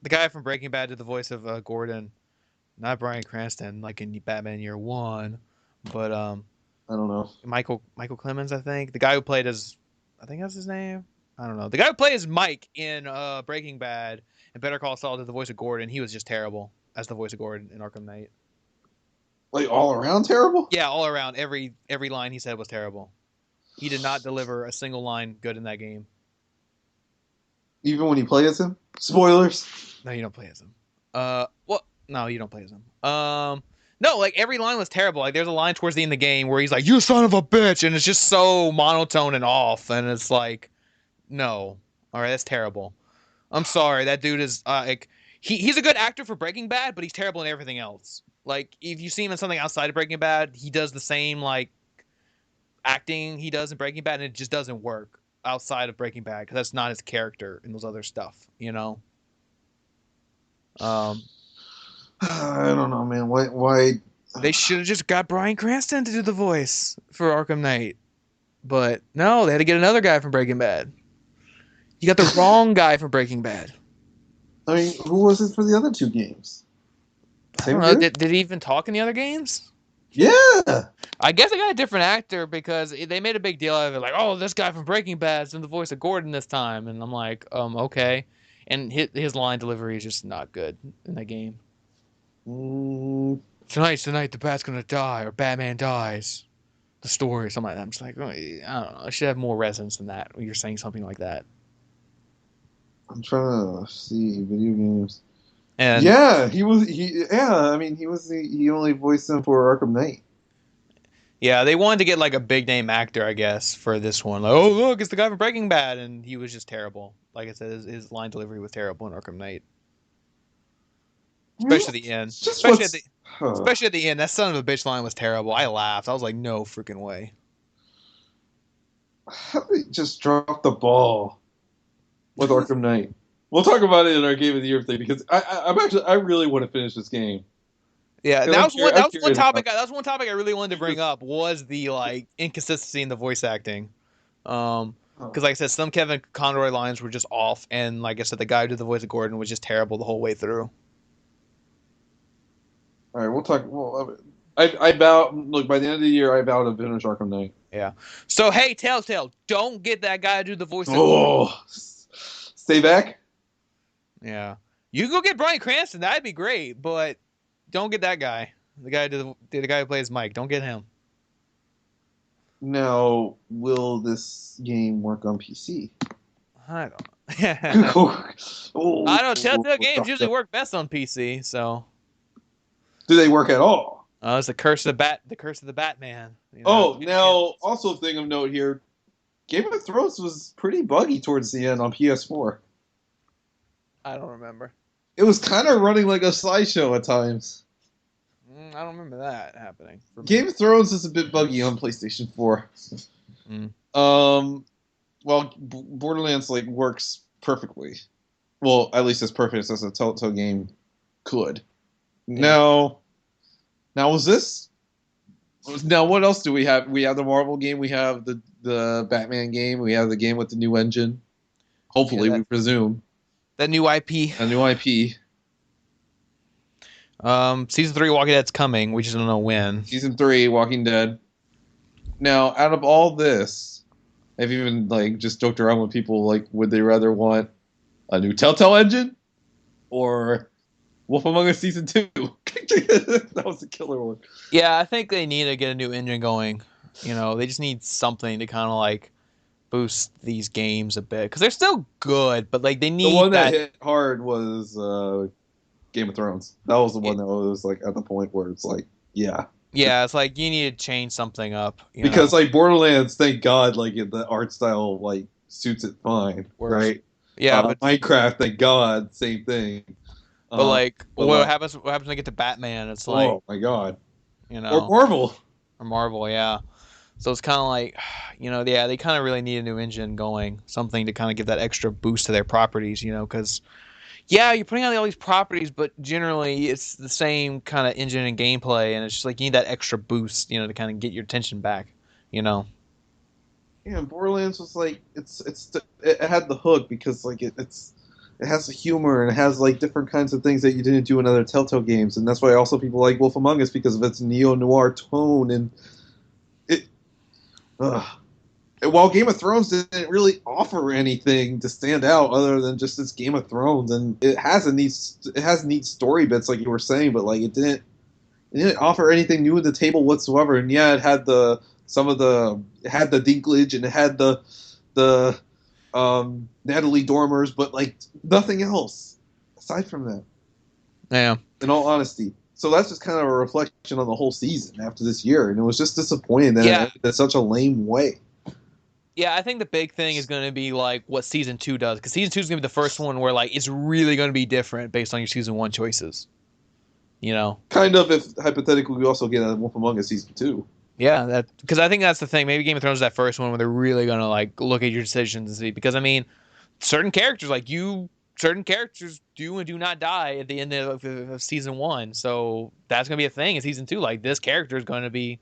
The guy from Breaking Bad did the voice of Gordon, not Bryan Cranston, like in Batman Year One, but
I don't know.
Michael Clemens, I think. The guy who played as, I think that's his name. I don't know. The guy who plays Mike in Breaking Bad and Better Call Saul did the voice of Gordon. He was just terrible as the voice of Gordon in Arkham Knight.
Like all around terrible.
Yeah, all around, every line he said was terrible. He did not deliver a single line good in that game.
Even when he plays him. Spoilers.
No, you don't play as him. What? No, you don't play as him. No, like every line was terrible. Like there's a line towards the end of the game where he's like, "You son of a bitch," and it's just so monotone and off, and it's like, no, all right, that's terrible. I'm sorry, that dude is like he's a good actor for Breaking Bad, but he's terrible in everything else. Like if you see him in something outside of Breaking Bad, he does the same like acting he does in Breaking Bad, and it just doesn't work outside of Breaking Bad because that's not his character in those other stuff, you know.
I don't know, man. Why?
They should have just got Bryan Cranston to do the voice for Arkham Knight, but no, they had to get another guy from Breaking Bad. You got the wrong guy from Breaking Bad.
I mean, who was it for the other two games?
I don't know. Did he even talk in the other games?
Yeah.
I guess I got a different actor because they made a big deal out of it. Like, oh, this guy from Breaking Bad's in the voice of Gordon this time. And I'm like, okay. And his line delivery is just not good in that game. Tonight's the night the Bat's going to die or Batman dies. The story or something like that. I'm just like, I don't know. I should have more resonance than that when you're saying something like that.
I'm trying to see video games.
And
yeah, he was. I mean, he only voiced him for Arkham Knight.
Yeah, they wanted to get like a big name actor, I guess, for this one. Like, oh look, it's the guy from Breaking Bad, and he was just terrible. Like I said, his line delivery was terrible in Arkham Knight, especially at the end. Especially at the end, that son of a bitch line was terrible. I laughed. I was like, no freaking way.
How did they just drop the ball with Arkham Knight? We'll talk about it in our Game of the Year thing because I really want to finish this game.
Yeah, that was one topic. That was one topic I really wanted to bring up was the like inconsistency in the voice acting. Because like I said, some Kevin Conroy lines were just off, and like I said, the guy who did the voice of Gordon was just terrible the whole way through.
All right, we'll talk. Well, I vow. Look, by the end of the year, I vow to finish Arkham Knight.
Yeah. So hey, Telltale, don't get that guy to do the voice of
Gordon. Stay back.
Yeah, you can go get Bryan Cranston. That'd be great, but don't get that guy. The guy who plays Mike. Don't get him.
Now, will this game work on PC?
I don't know. I don't. Telltale games usually work best on PC. So,
do they work at all?
It's the curse of the Batman. You know?
Now also a thing of note here, Game of Thrones was pretty buggy towards the end on PS4.
I don't remember.
It was kind of running like a slideshow at times.
I don't remember that happening.
Game of Thrones is a bit buggy on PlayStation 4. Well, Borderlands like works perfectly. Well, at least as perfect as a Telltale game could. Yeah. Now was this? Now what else do we have? We have the Marvel game. We have the Batman game. We have the game with the new engine. Hopefully, we presume.
That new IP.
A new IP.
Season 3 Walking Dead's coming. We just don't know when.
Season 3 Walking Dead. Now, out of all this, I've even like just joked around with people like, would they rather want a new Telltale engine or Wolf Among Us Season 2? That was a killer one.
Yeah, I think they need to get a new engine going. You know, they just need something to kind of like boost these games a bit because they're still good, but like they need
the one that hit hard was Game of Thrones. That was the one that was like at the point where it's like, yeah,
it's like you need to change something up
because like Borderlands, thank God, like the art style like suits it fine, right?
Yeah, but
Minecraft, thank God, same thing.
like,
But
what happens? What happens when we get to Batman? It's like,
oh my God,
you
or
know,
Marvel.
or Marvel, yeah. So it's kind of like, yeah, they kind of really need a new engine going, something to kind of give that extra boost to their properties, because yeah, you're putting out all these properties, but generally it's the same kind of engine and gameplay, and it's just like you need that extra boost, to kind of get your attention back, you know.
Yeah, Borderlands was like it had the hook because like it has the humor and it has like different kinds of things that you didn't do in other Telltale games, and that's why also people like Wolf Among Us because of its neo noir tone and it. Ugh. And while Game of Thrones didn't really offer anything to stand out other than just its Game of Thrones, and it has neat story bits like you were saying, but like it didn't offer anything new at the table whatsoever. And yeah, it had it had the Dinklage and it had the Natalie Dormers, but like nothing else aside from that.
Yeah.
In all honesty, so that's just kind of a reflection on the whole season after this year, and it was just disappointing that it
Yeah.
ended in such a lame way.
Yeah, I think the big thing is going to be like what season 2 does, because season 2 is going to be the first one where like it's really going to be different based on your season 1 choices. You know.
Kind of, if hypothetically we also get a Wolf Among Us season 2.
Yeah, that because I think that's the thing. Maybe Game of Thrones is that first one where they're really going to like look at your decisions and see, because I mean, certain characters do and do not die at the end of season 1. So that's going to be a thing in season 2. Like this character is going to be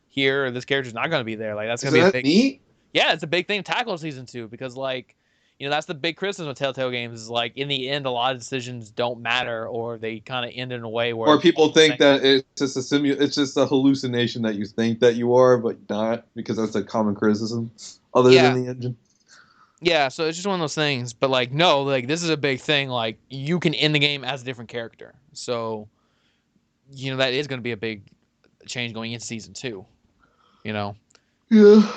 here, or this character is not going to be there. Like that's going to
Isn't
be a
that
big.
neat?
Yeah, it's a big thing to tackle in season 2, because like, that's the big criticism of Telltale games is like in the end a lot of decisions don't matter, or they kind of end in a way where
Or people think that it's just a hallucination that you think that you are, but not, because that's a common criticism other than
yeah.
the engine.
Yeah, so it's just one of those things. But like, no, like this is a big thing. Like you can end the game as a different character. So, that is going to be a big change going into season 2. You know.
Yeah,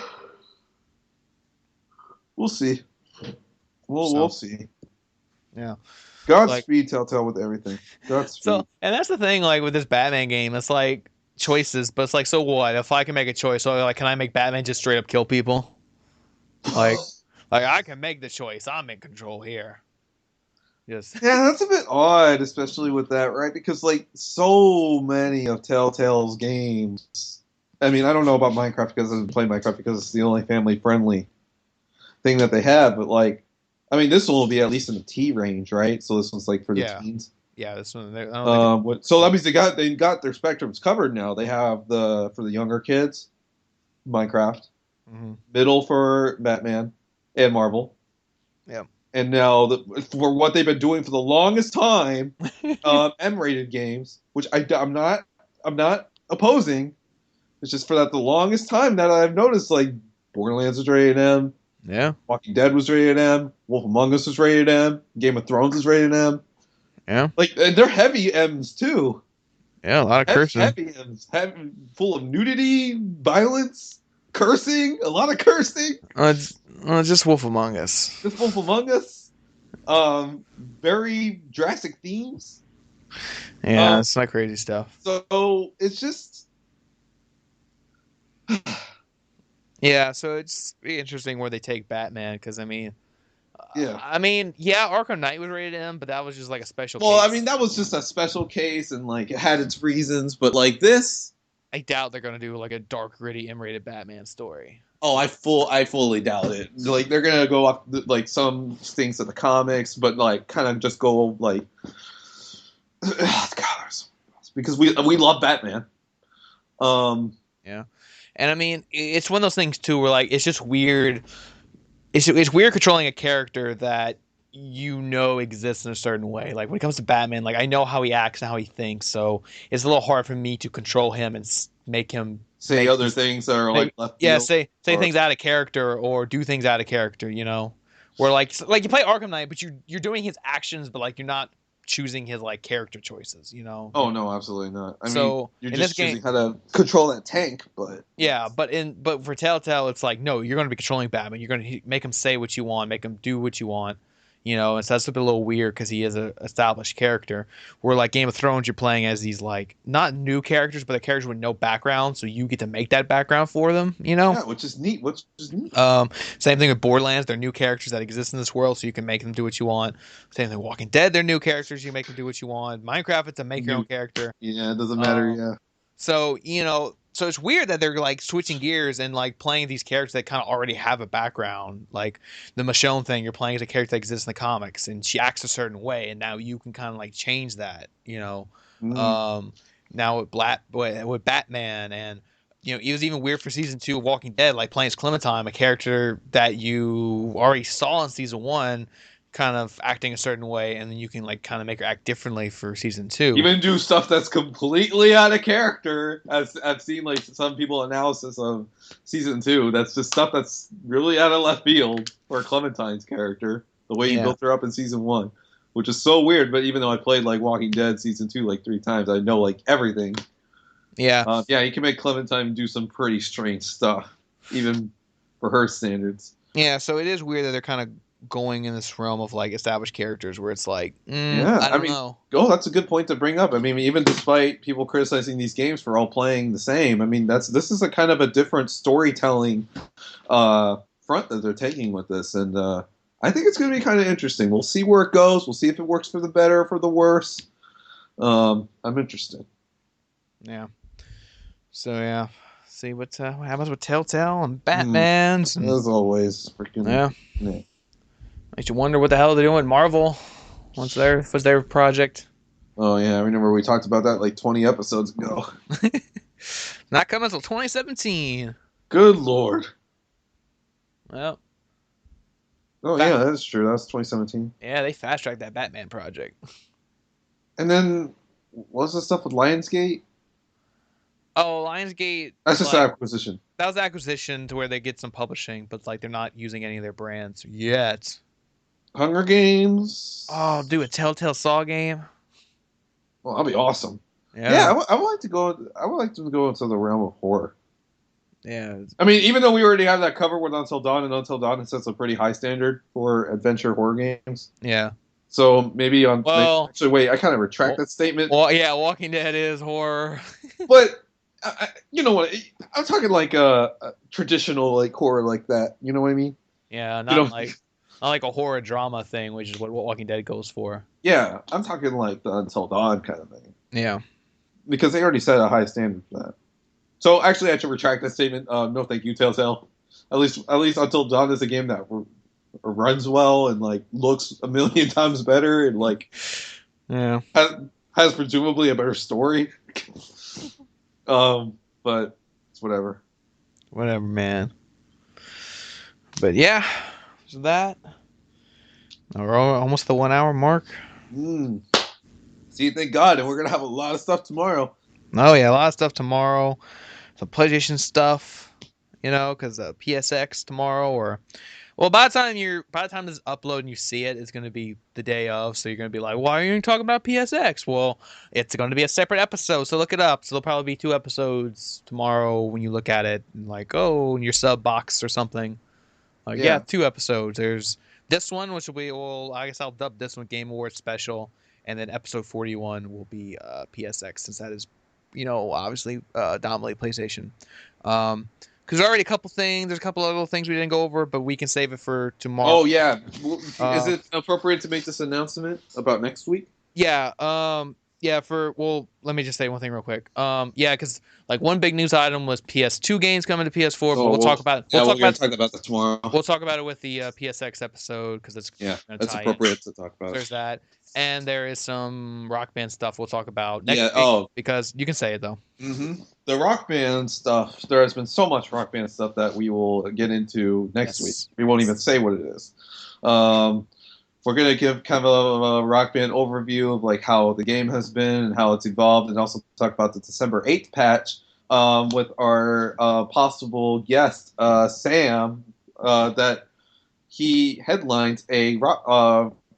we'll see. We'll
So
see.
yeah. Like
Godspeed, Telltale, with everything. Godspeed.
and that's the thing. Like with this Batman game, it's like choices, but it's like, so what if I can make a choice? So like, can I make Batman just straight up kill people? Like, like I can make the choice. I'm in control here. Yes.
Yeah, that's a bit odd, especially with that, right? Because like so many of Telltale's games. I mean, I don't know about Minecraft because I didn't play Minecraft because it's the only family-friendly thing that they have. But like, I mean, this one will be at least in the T range, right? So this one's like for the
Yeah.
teens.
Yeah. This one. I don't think.
So that means they got their spectrums covered now. They have for the younger kids, Minecraft,
Mm-hmm.
middle for Batman and Marvel.
Yeah.
And now for what they've been doing for the longest time, M-rated games, which I'm not opposing. It's just for that the longest time that I've noticed, like Borderlands was rated M,
Yeah.
Walking Dead was rated M, Wolf Among Us was rated M, Game of Thrones is rated M.
Yeah.
Like, and they're heavy M's too.
Yeah. A lot of cursing.
Heavy M's, full of nudity, violence, cursing, a lot of cursing.
Just Wolf Among Us.
This Wolf Among Us, very drastic themes.
Yeah, it's not crazy stuff.
So it's just.
Yeah, so it's be interesting where they take Batman, because
Yeah.
Arkham Knight was rated M, but that was just like a special
Well,
case.
I mean, that was just a special case, and like it had its reasons, but like this,
I doubt they're gonna do like a dark, gritty, M-rated Batman story.
oh, I fully doubt it. Like they're gonna go off like some things of the comics, but like kind of just go like, God, because we love Batman.
Yeah, and I mean, it's one of those things too, where like it's just weird. It's weird controlling a character that exists in a certain way. Like when it comes to Batman, like I know how he acts and how he thinks, so it's a little hard for me to control him and make him
say other things that are like left
yeah,
field,
say things out of character or do things out of character. Where like you play Arkham Knight, but you're doing his actions, but like you're not choosing his like character choices.
Oh no, absolutely not. I
So,
mean, you're
in
just
this game-
choosing how to control that tank, but
Yeah, but for Telltale, it's like, no, you're going to be controlling Batman. You're going to make him say what you want, make him do what you want. You know, and so that's a bit a little weird because he is a established character. Where like Game of Thrones, you're playing as these like not new characters, but the characters with no background, so you get to make that background for them. You know.
Yeah, which is neat. Which is neat.
Same thing with Borderlands. They're new characters that exist in this world, so you can make them do what you want. Same thing with Walking Dead. They're new characters. You make them do what you want. Minecraft, it's a make your own character.
Yeah, it doesn't matter. Yeah.
So, you know, so it's weird that they're like switching gears and like playing these characters that kind of already have a background. Like the Michonne thing, you're playing as a character that exists in the comics and she acts a certain way, and now you can kind of like change that, you know. Now with Batman, and you know, it was even weird for season 2 of Walking Dead, like playing as Clementine, a character that you already saw in season 1 kind of acting a certain way, and then you can like kind of make her act differently for season 2.
Even do stuff that's completely out of character. I've seen like some people analysis of season 2. That's just stuff that's really out of left field for Clementine's character. The way you built her up in season 1, which is so weird. But even though I played like Walking Dead season 2 like 3 times, I know like everything.
Yeah.
Yeah, you can make Clementine do some pretty strange stuff, even for her standards.
Yeah, so it is weird that they're kind of going in this realm of like established characters where it's like, I don't know.
Oh, that's a good point to bring up. I mean, even despite people criticizing these games for all playing the same, I mean, this is a kind of a different storytelling front that they're taking with this, and I think it's going to be kind of interesting. We'll see where it goes. We'll see if it works for the better or for the worse. I'm interested.
Yeah. So yeah, see what happens with Telltale and Batman's.
As always, freaking
yeah. Makes you wonder what the hell they're doing with Marvel. Was their project?
Oh yeah, I remember we talked about that like 20 episodes ago.
Not coming until 2017.
Good lord.
Well.
Oh yeah, that's true. That's 2017.
Yeah, they fast tracked that Batman project.
And then what was the stuff with Lionsgate?
Oh, Lionsgate.
That's just acquisition.
That was acquisition to where they get some publishing, but like they're not using any of their brands yet.
Hunger Games.
Oh, do a Telltale Saw game.
Well, that'd be awesome. Yeah, I would like to go. I would like to go into the realm of horror.
Yeah.
I mean, even though we already have that covered with Until Dawn, and Until Dawn sets a pretty high standard for adventure horror games.
Yeah.
So maybe actually, wait, I kind of retract that statement.
Well, yeah, Walking Dead is horror.
But you know what? I'm talking like a traditional like horror like that. You know what I mean?
Yeah, not like a horror drama thing, which is what Walking Dead goes for.
Yeah, I'm talking like the Until Dawn kind of thing.
Yeah.
Because they already set a high standard for that. So actually, I should retract that statement. No, thank you, Telltale. At least Until Dawn is a game that runs well and like looks a million times better and like has presumably a better story. But it's whatever.
Whatever, man. But yeah, so that we're almost the 1 hour mark.
See, thank God, and we're gonna have a lot of stuff tomorrow.
Oh yeah, a lot of stuff tomorrow. Some PlayStation stuff, you know, because PSX tomorrow, by the time this is upload and you see it, it's going to be the day of, so you're going to be like, why are you talking about PSX? Well, it's going to be a separate episode, so look it up. So there'll probably be 2 episodes tomorrow when you look at it, and like, in your sub box or something. Like, 2 episodes. There's this one, which I guess I'll dub this one Game Awards Special, and then episode 41 will be PSX, since that is, you know, obviously dominantly PlayStation. Because there's already a couple things. There's a couple other things we didn't go over, but we can save it for tomorrow.
Oh yeah, is it appropriate to make this announcement about next week?
Yeah. Let me just say one thing real quick. Because like one big news item was PS2 games coming to PS4, but we'll talk about.
We're gonna talk about that tomorrow.
We'll talk about it with the PSX episode because it's
that's appropriate to talk about.
There's that, and there is some Rock Band stuff we'll talk about next week because you can say it though.
Mm-hmm. The Rock Band stuff. There has been so much Rock Band stuff that we will get into next week. We won't even say what it is. We're going to give kind of a Rock Band overview of like how the game has been and how it's evolved, and also talk about the December 8th patch with our possible guest, Sam, that he headlines a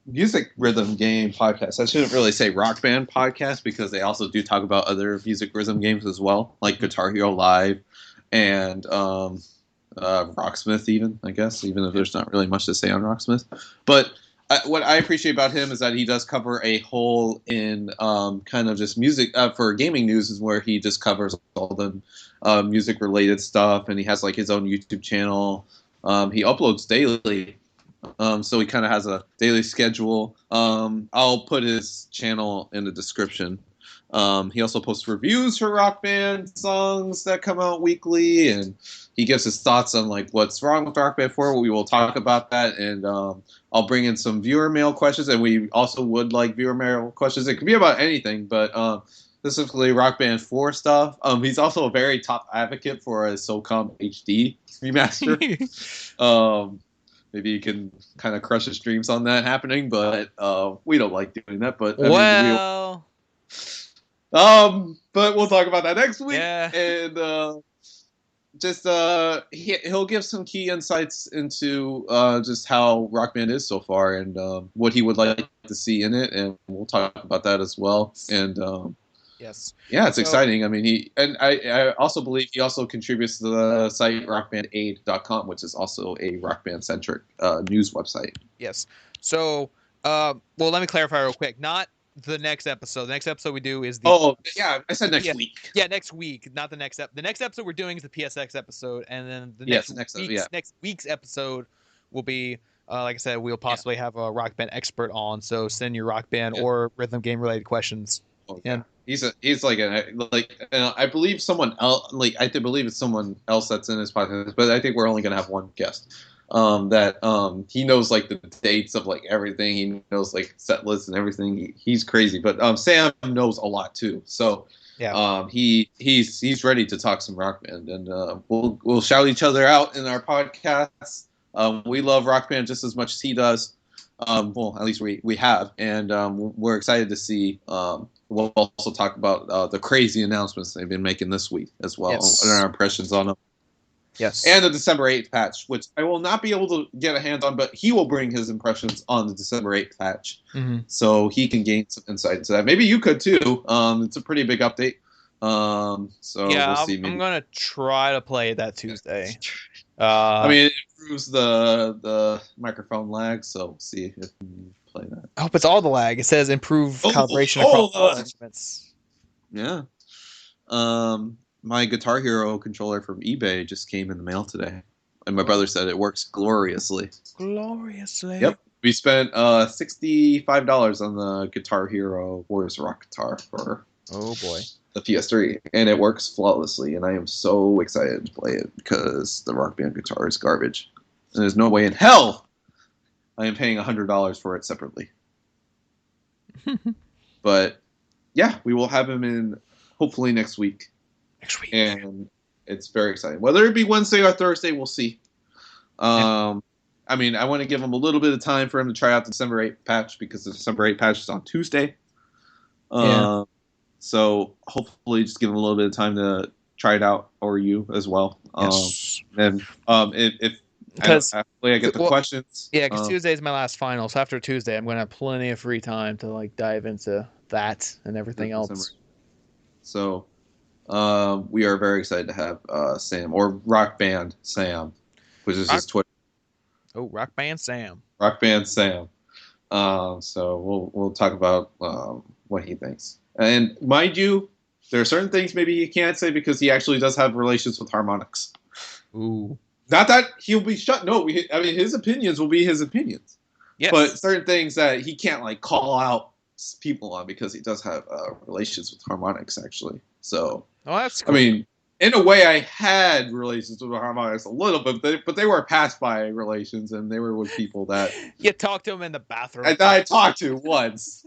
music rhythm game podcast. I shouldn't really say Rock Band podcast because they also do talk about other music rhythm games as well, like Guitar Hero Live and Rocksmith even, I guess, even if there's not really much to say on Rocksmith. But what I appreciate about him is that he does cover a hole in kind of just music for gaming news, is where he just covers all the music related stuff, and he has like his own YouTube channel. He uploads daily, so he kind of has a daily schedule. I'll put his channel in the description. He also posts reviews for Rock Band songs that come out weekly, and he gives his thoughts on like what's wrong with Rock Band 4. We will talk about that, and I'll bring in some viewer mail questions, and we also would like viewer mail questions. It could be about anything, but specifically Rock Band 4 stuff. He's also a very top advocate for a SOCOM HD remaster. Maybe you can kind of crush his dreams on that happening, but we don't like doing that. But
well.
But we'll talk about that next week.
Yeah.
And he'll give some key insights into just how Rock Band is so far, and what he would like to see in it, and we'll talk about that as well. And
yes,
yeah, it's exciting. I mean, I also believe he also contributes to the site rockbandaid.com, which is also a Rock Band centric news website.
Yes. So, well, let me clarify real quick. Not the next episode. The next episode we do is the.
Oh yeah, I said next week.
Yeah, next week, not the next The next episode we're doing is the PSX episode, and then the next week's episode will be, like I said, we'll possibly have a Rock Band expert on. So send your Rock Band or rhythm game related questions.
Oh, yeah. He's like I believe someone else, like I believe it's someone else that's in his podcast, but I think we're only gonna have one guest. He knows like the dates of like everything. He knows like set lists and everything. He's crazy, but Sam knows a lot too. So yeah, he's ready to talk some Rock Band, and we'll shout each other out in our podcasts. We love Rock Band just as much as he does. Well, at least we have, and we're excited to see. We'll also talk about the crazy announcements they've been making this week as well, and our impressions on them.
Yes.
And the December 8th patch, which I will not be able to get a hand on, but he will bring his impressions on the December 8th patch.
Mm-hmm.
So he can gain some insight into that. Maybe you could too. It's a pretty big update. So
yeah,
we'll see.
I'm going to try to play it that Tuesday.
I mean, it improves the microphone lag, so we'll see if we play that.
I hope it's all the lag. It says improve calibration across all instruments.
Yeah. My Guitar Hero controller from eBay just came in the mail today, and my brother said it works gloriously.
Gloriously.
Yep. We spent $65 on the Guitar Hero Warriors Rock guitar for the PS3, and it works flawlessly. And I am so excited to play it because the Rock Band guitar is garbage, and there's no way in hell I am paying $100 for it separately. But yeah, we will have him in hopefully next week. And it's very exciting. Whether it be Wednesday or Thursday, we'll see. I mean, I want to give him a little bit of time for him to try out the December 8th patch, because the December 8th patch is on Tuesday. So hopefully just give him a little bit of time to try it out, or you as well. And because I get the questions.
Yeah, because Tuesday is my last final. So after Tuesday, I'm going to have plenty of free time to like dive into that and everything else.
So we are very excited to have Sam, or Rock Band Sam, which is his Twitter.
Oh, Rock Band Sam.
Rock Band Sam. So we'll talk about what he thinks. And mind you, there are certain things maybe he can't say because he actually does have relations with harmonics.
Ooh.
Not that he'll be shut. No, I mean his opinions will be his opinions. Yes. But certain things that he can't like call out people on because he does have relations with harmonics actually. So
that's cool.
I mean, in a way, I had relations with harmonics a little bit, but they were past my relations, and they were with people that
you talked to him in the bathroom.
I talked to once.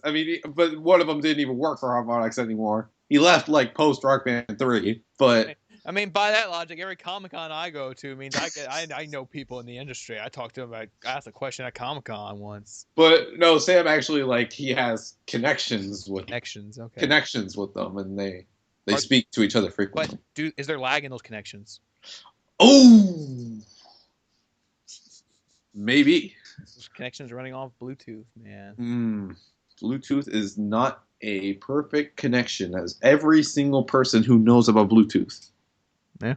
I mean, but one of them didn't even work for harmonics anymore. He left like post Rock Band 3, but.
I mean, by that logic, every Comic-Con I go to means I know people in the industry. I talked to him. I asked a question at Comic-Con once.
But no, Sam actually like he has connections with them, and they speak to each other frequently.
But is there lag in those connections?
Oh, maybe.
Those connections running off Bluetooth, man.
Bluetooth is not a perfect connection, as every single person who knows about Bluetooth.
Yeah.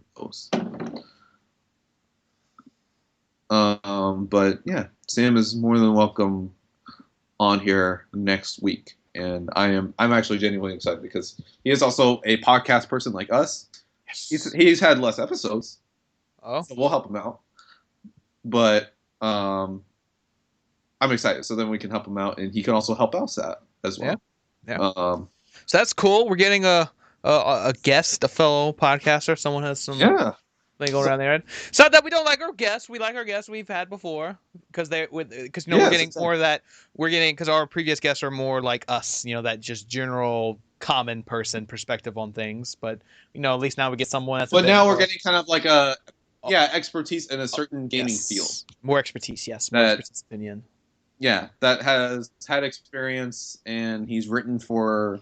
But yeah, Sam is more than welcome on here next week, and I'm actually genuinely excited because he is also a podcast person like us.
Yes.
He's had less episodes,
Oh,
so we'll help him out. But I'm excited, so then we can help him out, and he can also help us out as well.
Yeah.
Um,
so that's cool. We're getting a guest, a fellow podcaster. Someone has some
yeah.
thing going around there. It's not that we don't like our guests. We like our guests we've had before because we're
Yes,
getting
exactly.
more of that. We're getting because our previous guests are more like us. That just general common person perspective on things. But at least now we get someone that's.
But
a bit
now
more,
we're getting kind of like expertise in a certain gaming field.
More expertise. Yes, more expertise opinion.
Yeah, that has had experience, and he's written for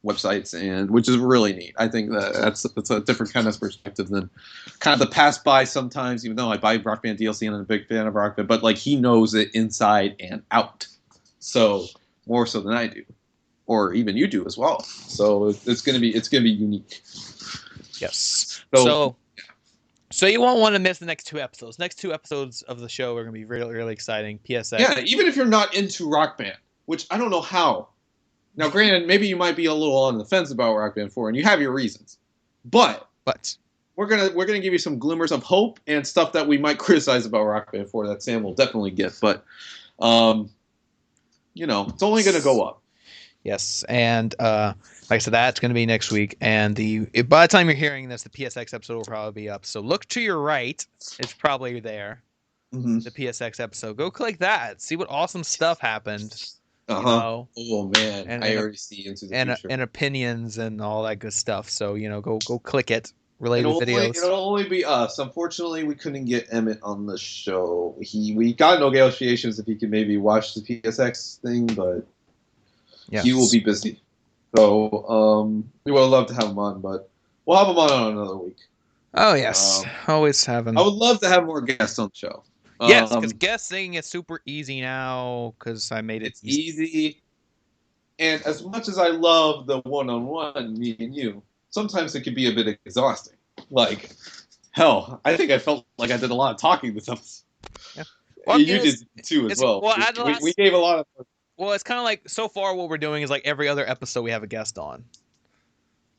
websites, and which is really neat. I think that's a different kind of perspective than kind of the pass by sometimes. Even though I buy Rock Band DLC and I'm a big fan of Rock Band, but like he knows it inside and out, so more so than I do, or even you do as well. So it's gonna be unique.
Yes. So you won't want to miss the next two episodes. Next two episodes of the show are going to be really, really exciting. PSX.
Yeah, even if you're not into Rock Band, which I don't know how. Now, granted, maybe you might be a little on the fence about Rock Band 4, and you have your reasons. But we're gonna give you some glimmers of hope and stuff that we might criticize about Rock Band 4 that Sam will definitely get. But it's only gonna go up.
Yes, and like I said, that's going to be next week. And by the time you're hearing this, the PSX episode will probably be up. So look to your right; it's probably there.
Mm-hmm.
The PSX episode. Go click that. See what awesome stuff happened.
Oh man, I already see into the future.
And opinions and all that good stuff. So go click it. Related videos.
It'll only be us. Unfortunately, we couldn't get Emmett on the show. We got negotiations if he could maybe watch the PSX thing, but he will be busy. So we would love to have him on, but we'll have him on another week.
Oh yes, always have him.
I would love to have more guests on the show.
Yes, because guessing is super easy now because I made it
easy. And as much as I love the one-on-one, me and you, sometimes it can be a bit exhausting. Like, hell, I think I felt like I did a lot of talking this episode. Yeah. Well, you did too as well. We gave a lot of...
Well, it's kind of like, so far what we're doing is like every other episode we have a guest on.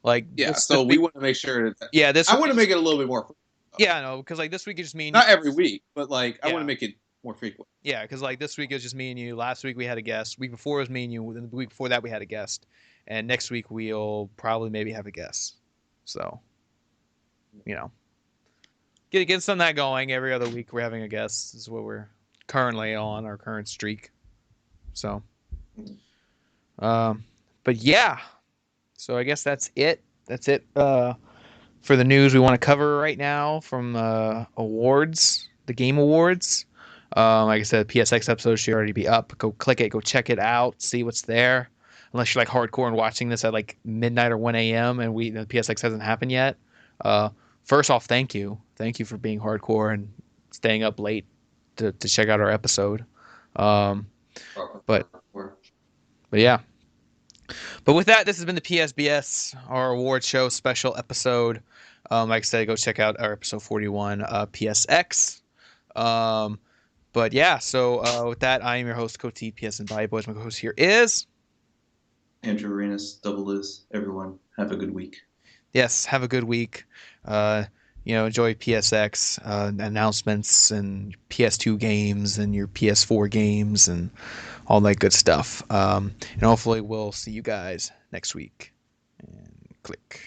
Like,
yeah, so we want to make sure that...
Yeah,
I want to make it a little bit more...
Yeah, I know, because like this week it's just me and
you. Not every week, but like I want to make it more frequent.
Yeah, because like this week it was just me and you. Last week we had a guest. Week before it was me and you. Then the week before that we had a guest. And next week we'll probably maybe have a guest. So, get some of that going. Every other week we're having a guest. This is what we're currently on, our current streak. So, but yeah. So I guess that's it. That's it. For the news we want to cover right now from awards, the game awards. Like I said, PSX episode should already be up. Go click it, go check it out, see what's there. Unless you're like hardcore and watching this at like midnight or 1 a.m. and the PSX hasn't happened yet. First off, thank you for being hardcore and staying up late to check out our episode. But yeah. But with that, this has been the PSBS, our award show special episode. Like I said, go check out our episode 41, PSX. But yeah, so with that, I am your host, Coty PS and Bye Boys. My co-host here is
Andrew Arenas, Double Liz. Everyone, have a good week.
Yes, have a good week. Enjoy PSX announcements and PS2 games and your PS4 games and all that good stuff. And hopefully we'll see you guys next week. And click.